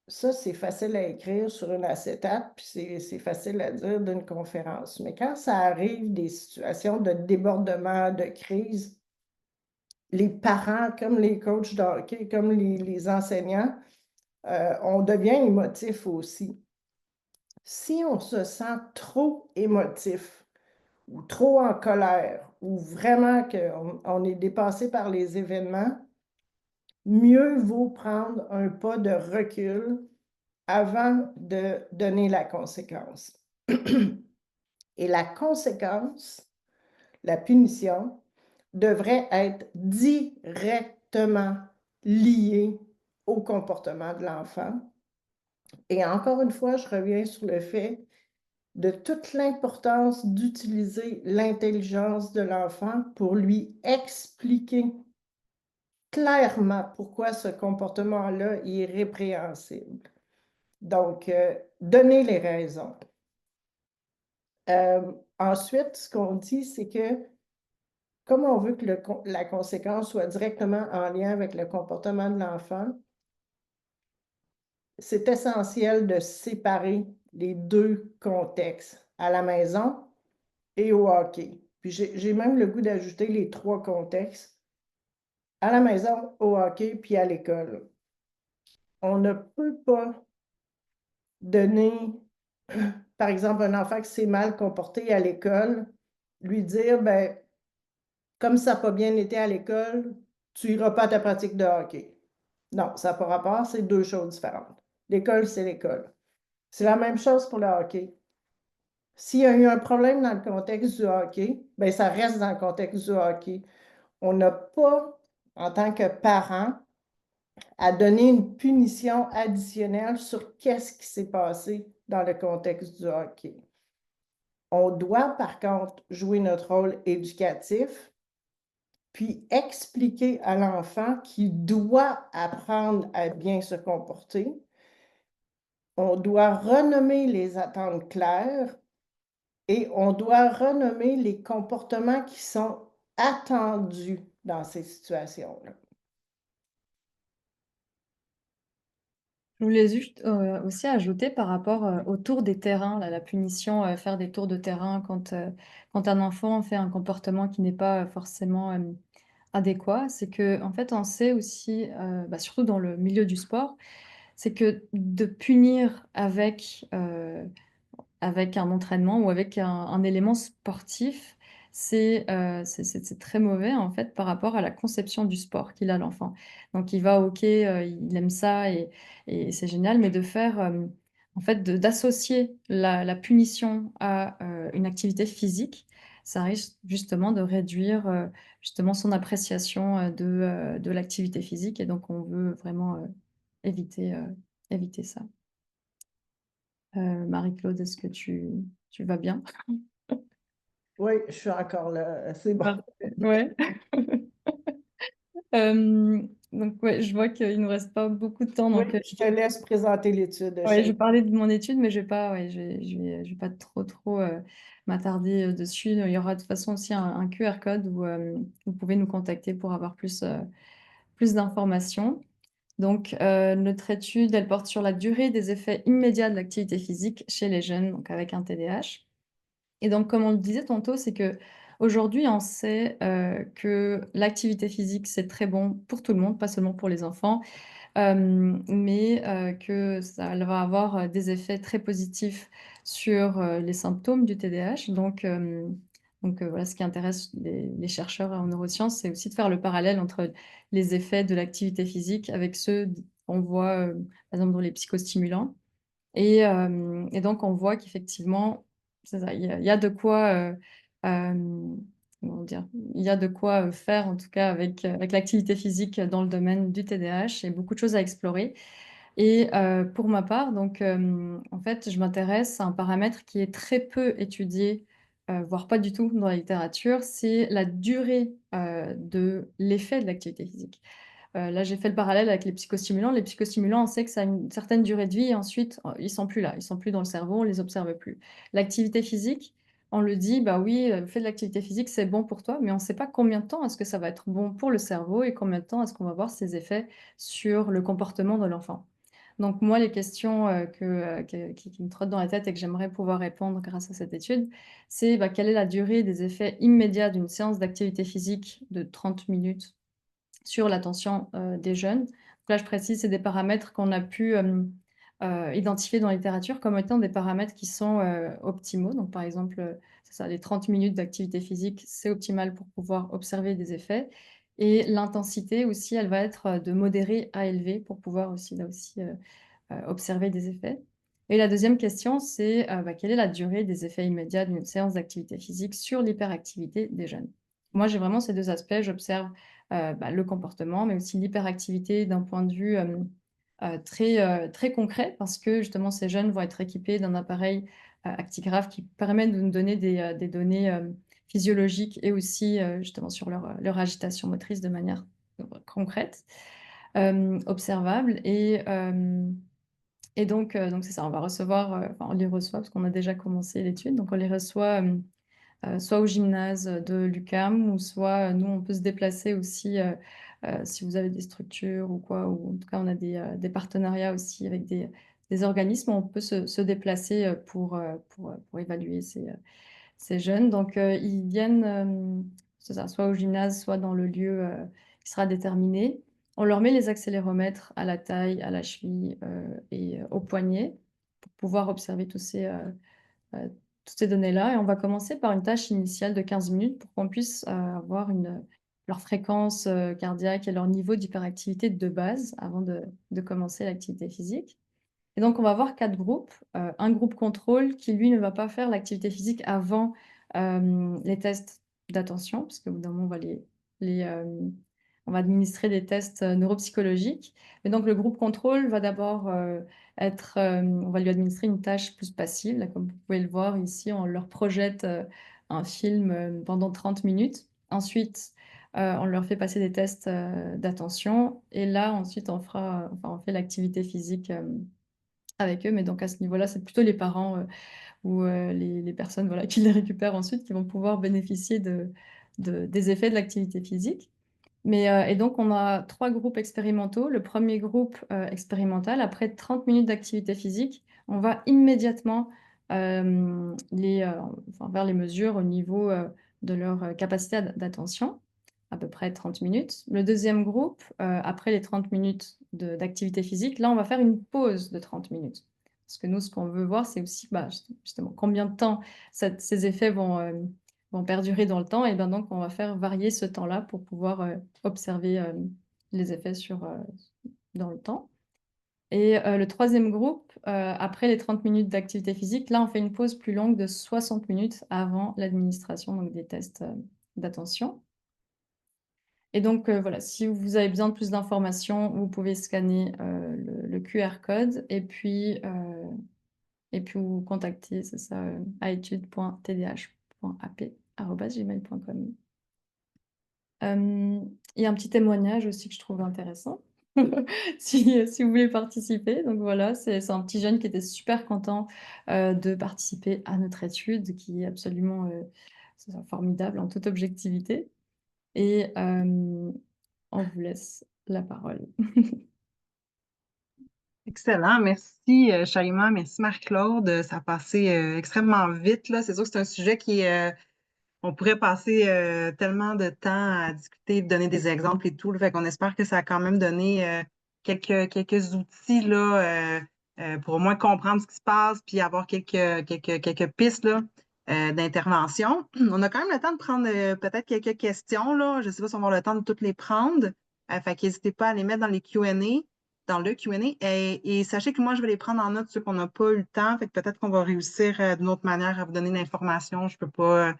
Ça, c'est facile à écrire sur une acétate, puis c'est facile à dire d'une conférence. Mais quand ça arrive des situations de débordement, de crise, les parents, comme les coachs de hockey, comme les enseignants, on devient émotif aussi. Si on se sent trop émotif ou trop en colère ou vraiment qu'on est dépassé par les événements, mieux vaut prendre un pas de recul avant de donner la conséquence. Et la conséquence, la punition, devrait être directement liée au comportement de l'enfant. Et encore une fois, je reviens sur le fait de toute l'importance d'utiliser l'intelligence de l'enfant pour lui expliquer clairement pourquoi ce comportement-là est répréhensible. Donc, donner les raisons. Ensuite, ce qu'on dit, c'est que comme on veut que la conséquence soit directement en lien avec le comportement de l'enfant, c'est essentiel de séparer les deux contextes, à la maison et au hockey. Puis j'ai même le goût d'ajouter les trois contextes, à la maison, au hockey, puis à l'école. On ne peut pas donner, par exemple, un enfant qui s'est mal comporté à l'école, lui dire, ben, comme ça n'a pas bien été à l'école, tu n'iras pas à ta pratique de hockey. Non, ça n'a pas rapport, c'est deux choses différentes. L'école, c'est l'école. C'est la même chose pour le hockey. S'il y a eu un problème dans le contexte du hockey, bien, ça reste dans le contexte du hockey. On n'a pas, en tant que parent, à donner une punition additionnelle sur qu'est-ce qui s'est passé dans le contexte du hockey. On doit, par contre, jouer notre rôle éducatif, puis expliquer à l'enfant qu'il doit apprendre à bien se comporter. On doit renommer les attentes claires et on doit renommer les comportements qui sont attendus dans ces situations-là. Je voulais juste aussi ajouter par rapport au tour des terrains, là, la punition, faire des tours de terrain quand un enfant fait un comportement qui n'est pas forcément adéquat. C'est que en fait, on sait aussi, bah, surtout dans le milieu du sport, c'est que de punir avec un entraînement ou avec un élément sportif, c'est très mauvais, en fait, par rapport à la conception du sport qu'il a, l'enfant. Donc il va au hockey, il aime ça et c'est génial, mais de faire, en fait, d'associer la punition à, une activité physique, ça risque justement de réduire, justement son appréciation, de l'activité physique et donc on veut vraiment, éviter, éviter ça. Marie-Claude, est-ce que tu vas bien? Oui, je suis encore là, c'est bon. Parfait, ouais. Donc ouais, je vois qu'il nous reste pas beaucoup de temps, Oui, donc je te laisse présenter l'étude, ouais, je Shane. vais parler de mon étude, mais je vais pas, ouais, je vais pas trop, m'attarder, dessus. Il y aura de toute façon aussi un QR code où, vous pouvez nous contacter pour avoir plus d'informations. Donc, notre étude, elle porte sur la durée des effets immédiats de l'activité physique chez les jeunes, donc avec un TDAH. Et donc, comme on le disait tantôt, c'est qu'aujourd'hui, on sait, que l'activité physique, c'est très bon pour tout le monde, pas seulement pour les enfants, mais que ça elle va avoir, des effets très positifs sur les symptômes du TDAH. Donc, voilà, ce qui intéresse les chercheurs en neurosciences, c'est aussi de faire le parallèle entre les effets de l'activité physique avec ceux qu'on voit, par exemple, dans les psychostimulants. Et donc, on voit qu'effectivement, c'est ça, il y a de quoi, comment dire? Il y a de quoi, faire, en tout cas, avec l'activité physique dans le domaine du TDAH et beaucoup de choses à explorer. Et pour ma part, donc, en fait, je m'intéresse à un paramètre qui est très peu étudié, voire pas du tout dans la littérature, c'est la durée, de l'effet de l'activité physique. Là, j'ai fait le parallèle avec les psychostimulants. Les psychostimulants, on sait que ça a une certaine durée de vie et ensuite, ils sont plus là, ils sont plus dans le cerveau, on les observe plus. L'activité physique, on le dit: «Bah oui, fais de l'activité physique, c'est bon pour toi», mais on ne sait pas combien de temps est-ce que ça va être bon pour le cerveau et combien de temps est-ce qu'on va voir ces effets sur le comportement de l'enfant. Donc moi, les questions, qui me trottent dans la tête et que j'aimerais pouvoir répondre grâce à cette étude, c'est, bah, quelle est la durée des effets immédiats d'une séance d'activité physique de 30 minutes sur l'attention, des jeunes. Donc là, je précise, c'est des paramètres qu'on a pu, identifier dans la littérature comme étant des paramètres qui sont, optimaux. Donc par exemple, c'est ça, les 30 minutes d'activité physique, c'est optimal pour pouvoir observer des effets et l'intensité aussi, elle va être, de modérée à élevée pour pouvoir aussi, là aussi, observer des effets. Et la deuxième question, c'est, bah, quelle est la durée des effets immédiats d'une séance d'activité physique sur l'hyperactivité des jeunes? Moi, j'ai vraiment ces 2 aspects. J'observe, bah, le comportement, mais aussi l'hyperactivité d'un point de vue, très concret parce que justement ces jeunes vont être équipés d'un appareil, actigraphe qui permet de nous donner des données, physiologiques et aussi, justement sur leur agitation motrice de manière, concrète, observable et donc c'est ça, on va recevoir, enfin on les reçoit parce qu'on a déjà commencé l'étude, donc on les reçoit, soit au gymnase, de l'UQAM ou soit, nous on peut se déplacer aussi, si vous avez des structures ou quoi, ou en tout cas on a des partenariats aussi avec des organismes, on peut se déplacer, pour évaluer ces jeunes. Donc ils viennent, c'est ça, soit au gymnase, soit dans le lieu, qui sera déterminé. On leur met les accéléromètres à la taille, à la cheville, et au poignet pour pouvoir observer heu, toutes ces données-là et on va commencer par une tâche initiale de 15 minutes pour qu'on puisse, avoir leur fréquence, cardiaque et leur niveau d'hyperactivité de base avant de commencer l'activité physique. Et donc, on va avoir 4 groupes. Un groupe contrôle qui, lui, ne va pas faire l'activité physique avant, les tests d'attention, parce qu'au bout d'un moment, les, on va administrer des tests, neuropsychologiques. Et donc le groupe contrôle va d'abord, être, on va lui administrer une tâche plus passive. Là, comme vous pouvez le voir ici, on leur projette, un film, pendant 30 minutes. Ensuite, on leur fait passer des tests, d'attention et là, ensuite, on fait l'activité physique, avec eux, mais donc à ce niveau-là, c'est plutôt les parents, ou les personnes, voilà, qui les récupèrent ensuite, qui vont pouvoir bénéficier des effets de l'activité physique. Mais et donc on a 3 groupes expérimentaux. Le premier groupe, expérimental, après 30 minutes d'activité physique, on va immédiatement, enfin faire les mesures au niveau, de leur, capacité d'attention, à peu près 30 minutes. Le deuxième groupe, après les 30 minutes d'activité physique, là, on va faire une pause de 30 minutes. Parce que nous, ce qu'on veut voir, c'est aussi, bah, justement combien de temps ces effets vont perdurer dans le temps et ben, donc on va faire varier ce temps-là pour pouvoir, observer, les effets dans le temps et le troisième groupe, après les 30 minutes d'activité physique, là, on fait une pause plus longue de 60 minutes avant l'administration, donc des tests, d'attention et donc voilà, si vous avez besoin de plus d'informations, vous pouvez scanner, le QR code et puis vous contacter, c'est ça, à études.tdh.ap@gmail.com. Il y a un petit témoignage aussi que je trouve intéressant, si vous voulez participer. Donc voilà, c'est un petit jeune qui était super content, de participer à notre étude qui est absolument, c'est ça, formidable en toute objectivité et on vous laisse la parole. Excellent, merci Shaima, merci Marc-Claude. Ça a passé extrêmement vite, là. C'est sûr que c'est un sujet on pourrait passer tellement de temps à discuter, de donner des exemples et tout. Là. Fait qu'on espère que ça a quand même donné quelques outils là, pour au moins comprendre ce qui se passe, puis avoir quelques pistes là, d'intervention. On a quand même le temps de prendre peut-être quelques questions, là. Je ne sais pas si on va avoir le temps de toutes les prendre. Fait qu'hésitez pas à les mettre dans les Q&A, dans le Q&A. Et sachez que moi, je vais les prendre en note, ceux qu'on n'a pas eu le temps. Fait que peut-être qu'on va réussir d'une autre manière à vous donner l'information. Je ne peux pas,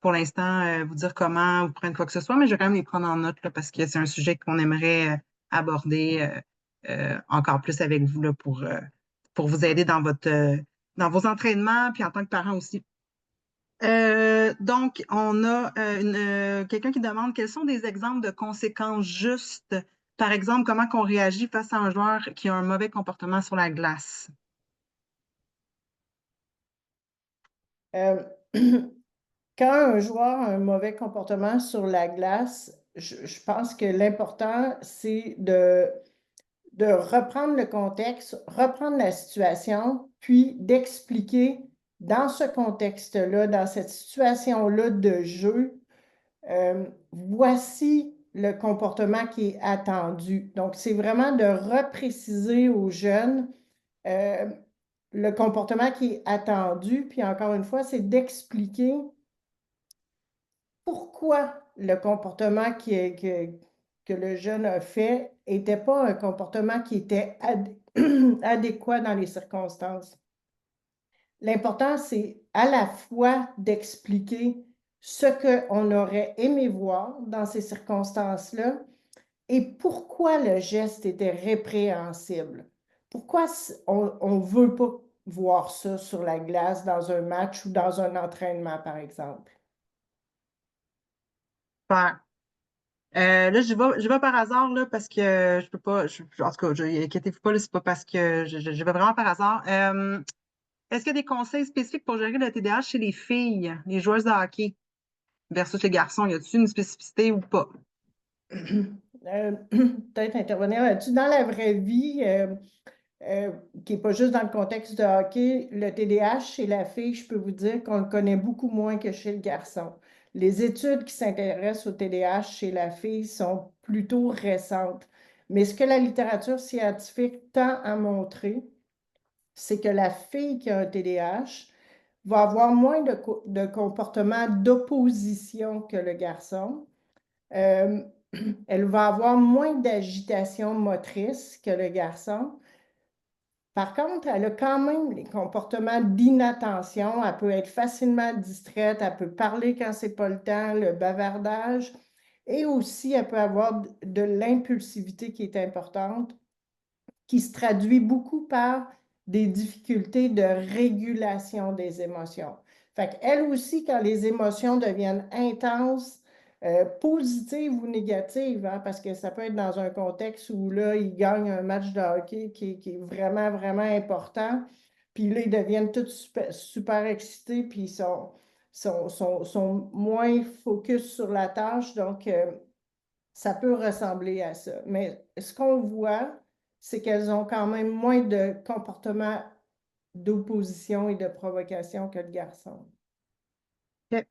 pour l'instant, vous dire comment vous prendre quoi que ce soit, mais je vais quand même les prendre en note là, parce que c'est un sujet qu'on aimerait aborder encore plus avec vous là, pour vous aider dans vos entraînements, puis en tant que parent aussi. Donc, on a quelqu'un qui demande quels sont des exemples de conséquences justes. Par exemple, comment qu'on réagit face à un joueur qui a un mauvais comportement sur la glace. Euh, Quand un joueur a un mauvais comportement sur la glace, je pense que l'important, c'est de reprendre le contexte, reprendre la situation, puis d'expliquer dans ce contexte-là, dans cette situation-là de jeu, voici le comportement qui est attendu. Donc, c'est vraiment de repréciser aux jeunes le comportement qui est attendu, puis encore une fois, c'est d'expliquer pourquoi le comportement que le jeune a fait n'était pas un comportement qui était adéquat dans les circonstances. L'important, c'est à la fois d'expliquer ce qu'on aurait aimé voir dans ces circonstances-là et pourquoi le geste était répréhensible. Pourquoi on ne veut pas voir ça sur la glace dans un match ou dans un entraînement, par exemple. Super. Là, je vais par hasard, là, parce que je peux pas, en tout cas, inquiétez-vous pas, là, c'est pas parce que je vais vraiment par hasard. Est-ce qu'il y a des conseils spécifiques pour gérer le TDAH chez les filles, les joueuses de hockey versus les garçons? Y a-t-il une spécificité ou pas? Peut-être intervenir là-dessus. Dans la vraie vie, euh, qui n'est pas juste dans le contexte de hockey, le TDAH chez la fille, je peux vous dire qu'on le connaît beaucoup moins que chez le garçon. Les études qui s'intéressent au TDAH chez la fille sont plutôt récentes. Mais ce que la littérature scientifique tend à montrer, c'est que la fille qui a un TDAH va avoir moins de comportements d'opposition que le garçon. Euh, Elle va avoir moins d'agitation motrice que le garçon. Par contre, elle a quand même les comportements d'inattention. Elle peut être facilement distraite, elle peut parler quand c'est pas le temps, le bavardage. Et aussi, elle peut avoir de l'impulsivité qui est importante, qui se traduit beaucoup par des difficultés de régulation des émotions. Fait qu'elle aussi, quand les émotions deviennent intenses, positives ou négatives, hein, parce que ça peut être dans un contexte où là, ils gagnent un match de hockey qui est vraiment, vraiment important, puis là, ils deviennent tous super, super excités, puis ils sont moins focus sur la tâche, donc ça peut ressembler à ça. Mais ce qu'on voit, c'est qu'elles ont quand même moins de comportements d'opposition et de provocation que le garçon. OK.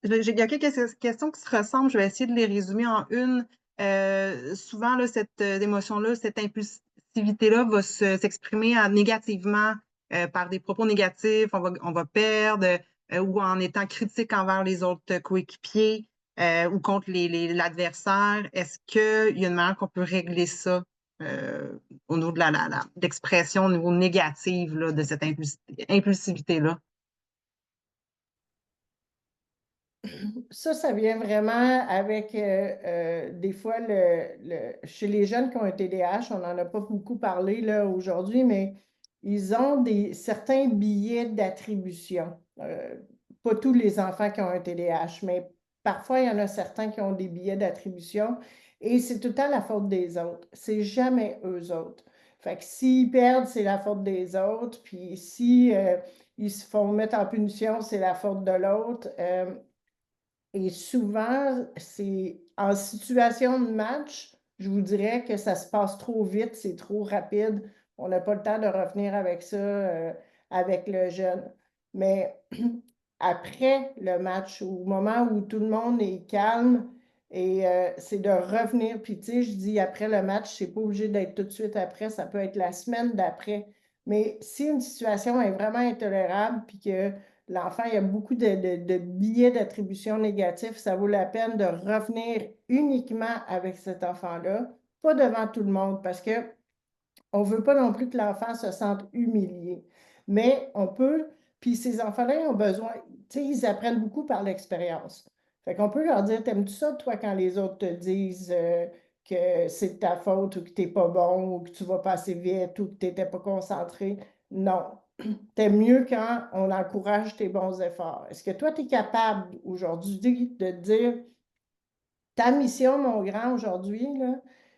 Il y a quelques questions qui se ressemblent. Je vais essayer de les résumer en une. Souvent, là, cette émotion-là, cette impulsivité-là va s'exprimer négativement par des propos négatifs. On va perdre ou en étant critique envers les autres coéquipiers ou contre l'adversaire. Est-ce qu'il y a une manière qu'on peut régler ça au niveau de l'expression au niveau négatif là, de cette impulsivité-là? Ça vient vraiment avec des fois chez les jeunes qui ont un TDAH, on n'en a pas beaucoup parlé là aujourd'hui, mais ils ont certains billets d'attribution. Pas tous les enfants qui ont un TDAH, mais parfois il y en a certains qui ont des billets d'attribution et c'est tout le temps la faute des autres. C'est jamais eux autres. Fait que s'ils perdent, c'est la faute des autres, puis si ils se font mettre en punition, c'est la faute de l'autre. Et souvent, c'est en situation de match, je vous dirais que ça se passe trop vite, c'est trop rapide. On n'a pas le temps de revenir avec ça avec le jeune. Mais après le match, au moment où tout le monde est calme Et c'est de revenir, puis tu sais, je dis après le match, c'est pas obligé d'être tout de suite après, ça peut être la semaine d'après. Mais si une situation est vraiment intolérable, puis que l'enfant, il y a beaucoup de billets d'attribution négatifs, ça vaut la peine de revenir uniquement avec cet enfant-là, pas devant tout le monde, parce que on ne veut pas non plus que l'enfant se sente humilié. Mais on peut, puis ces enfants-là ont besoin, tu sais, ils apprennent beaucoup par l'expérience. Fait qu'on peut leur dire, t'aimes-tu ça, toi, quand les autres te disent que c'est de ta faute ou que t'es pas bon ou que tu vas pas assez vite ou que t'étais pas concentré? Non. T'aimes mieux quand on encourage tes bons efforts. Est-ce que toi, tu es capable aujourd'hui de dire, ta mission, mon grand, aujourd'hui, là,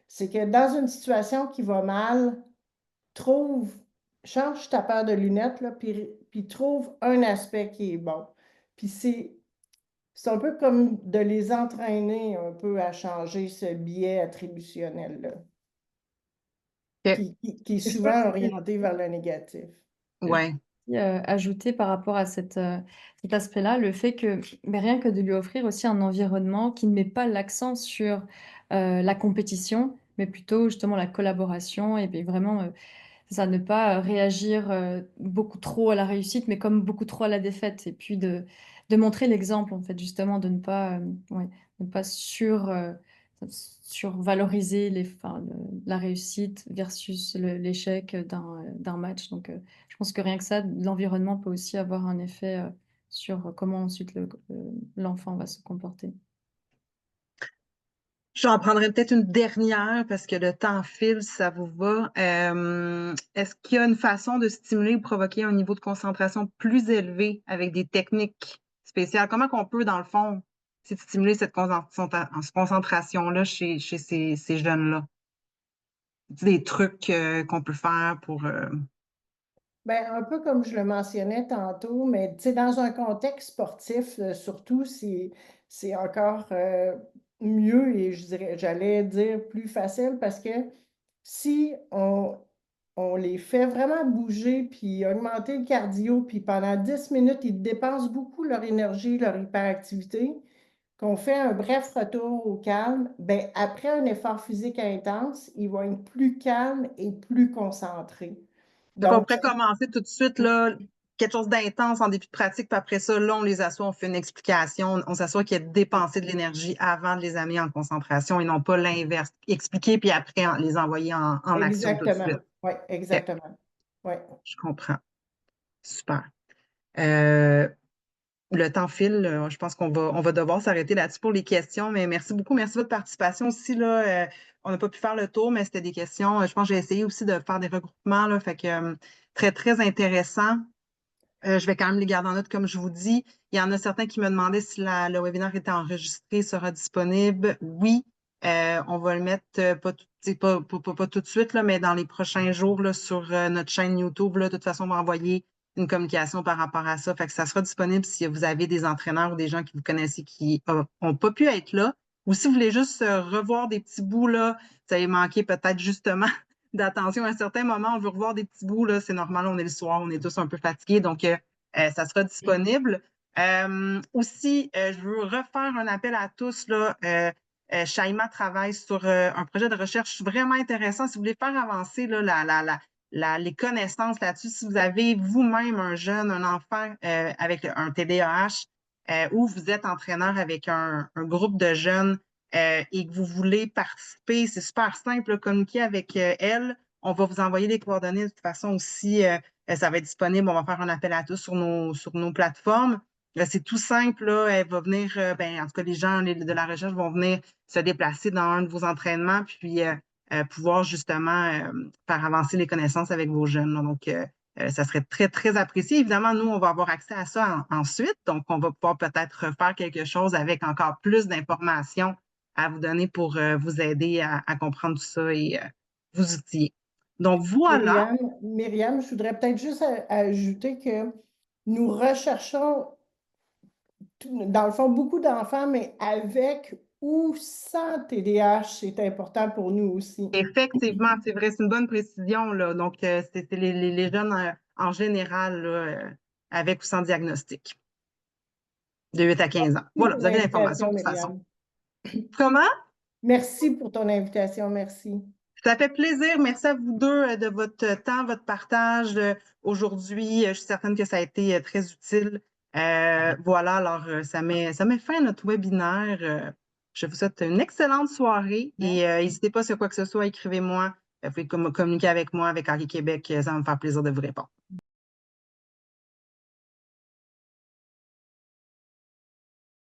c'est que dans une situation qui va mal, trouve, change ta paire de lunettes, là, puis trouve un aspect qui est bon. Puis c'est un peu comme de les entraîner un peu à changer ce biais attributionnel-là, OK. qui est Je pense souvent que orienté vers le négatif. Ouais. ajouter par rapport à cet aspect-là, le fait que, mais rien que de lui offrir aussi un environnement qui ne met pas l'accent sur la compétition, mais plutôt justement la collaboration et puis vraiment c'est ça, ne pas réagir beaucoup trop à la réussite, mais comme beaucoup trop à la défaite. Et puis de montrer l'exemple, en fait, justement, de ne pas, ouais, ne pas survaloriser enfin, la réussite versus l'échec d'un match. Donc, je pense que rien que ça, l'environnement peut aussi avoir un effet sur comment ensuite l'enfant va se comporter. J'en prendrai peut-être une dernière parce que le temps file, si ça vous va. Est-ce qu'il y a une façon de stimuler ou provoquer un niveau de concentration plus élevé avec des techniques spéciales? Comment qu'on peut, dans le fond, c'est de stimuler cette concentration-là chez ces jeunes-là? Des trucs qu'on peut faire pour... Ben, un peu comme je le mentionnais tantôt, mais tu sais, dans un contexte sportif, surtout, c'est encore mieux et j'allais dire plus facile parce que si on les fait vraiment bouger puis augmenter le cardio, puis pendant 10 minutes, ils dépensent beaucoup leur énergie, leur hyperactivité, qu'on fait un bref retour au calme, ben, après un effort physique intense, ils vont être plus calmes et plus concentrés. Donc, on Donc, pourrait commencer tout de suite, là, quelque chose d'intense en début de pratique, puis après ça, là, on les assoit, on fait une explication, on s'assoit qu'il y a dépensé de l'énergie avant de les amener en concentration et non pas l'inverse. Expliquer, puis après, les envoyer en action tout de exactement. suite. Oui, OK, exactement. Oui. je comprends. Super. Euh, le temps file, je pense on va devoir s'arrêter là-dessus pour les questions, mais merci beaucoup. Merci de votre participation aussi, là. On n'a pas pu faire le tour, mais c'était des questions. Je pense que j'ai essayé aussi de faire des regroupements, là, fait que très, très intéressant. Je vais quand même les garder en note, comme je vous dis. Il y en a certains qui me demandaient si le webinaire était enregistré, sera disponible. Oui, on va le mettre pas tout de suite, là, mais dans les prochains jours là, sur notre chaîne YouTube. Là, de toute façon, on va envoyer une communication par rapport à ça. Fait que ça sera disponible si vous avez des entraîneurs ou des gens que vous connaissez qui n'ont pas pu être là. Ou si vous voulez juste revoir des petits bouts, là, vous avez manqué peut-être justement d'attention à un certain moment. On veut revoir des petits bouts, là, c'est normal, on est le soir, on est tous un peu fatigués, donc ça sera disponible. Aussi, je veux refaire un appel à tous. Là, Shaima travaille sur un projet de recherche vraiment intéressant. Si vous voulez faire avancer là, les connaissances là-dessus, si vous avez vous-même un jeune, un enfant avec un TDAH ou vous êtes entraîneur avec un groupe de jeunes et que vous voulez participer, c'est super simple, là, communiquer avec elle. On va vous envoyer les coordonnées de toute façon aussi. Ça va être disponible. On va faire un appel à tous sur nos plateformes. C'est tout simple, là. Elle va venir, ben, en tout cas, les gens de la recherche vont venir se déplacer dans un de vos entraînements, puis pouvoir justement faire avancer les connaissances avec vos jeunes, là. Donc, ça serait très, très apprécié. Évidemment, nous, on va avoir accès à ça ensuite. Donc, on va pouvoir peut-être refaire quelque chose avec encore plus d'informations à vous donner pour vous aider à comprendre tout ça et vous outiller. Donc, voilà. Myriam, je voudrais peut-être juste ajouter que nous recherchons, dans le fond, beaucoup d'enfants, mais avec ou sans TDAH, c'est important pour nous aussi. Effectivement, c'est vrai, c'est une bonne précision, là. Donc, c'est les jeunes en général, là, avec ou sans diagnostic, de 8 à 15 ans. Merci Voilà, pour vous avez l'information l'invitation, de toute façon. Myriam. Comment? Merci pour ton invitation, merci. Ça fait plaisir. Merci à vous deux de votre temps, votre partage aujourd'hui. Je suis certaine que ça a été très utile. Voilà, alors ça met fin à notre webinaire. Je vous souhaite une excellente soirée et n'hésitez pas sur quoi que ce soit, écrivez-moi. Vous pouvez communiquer avec moi, avec Hockey Québec. Ça va me faire plaisir de vous répondre.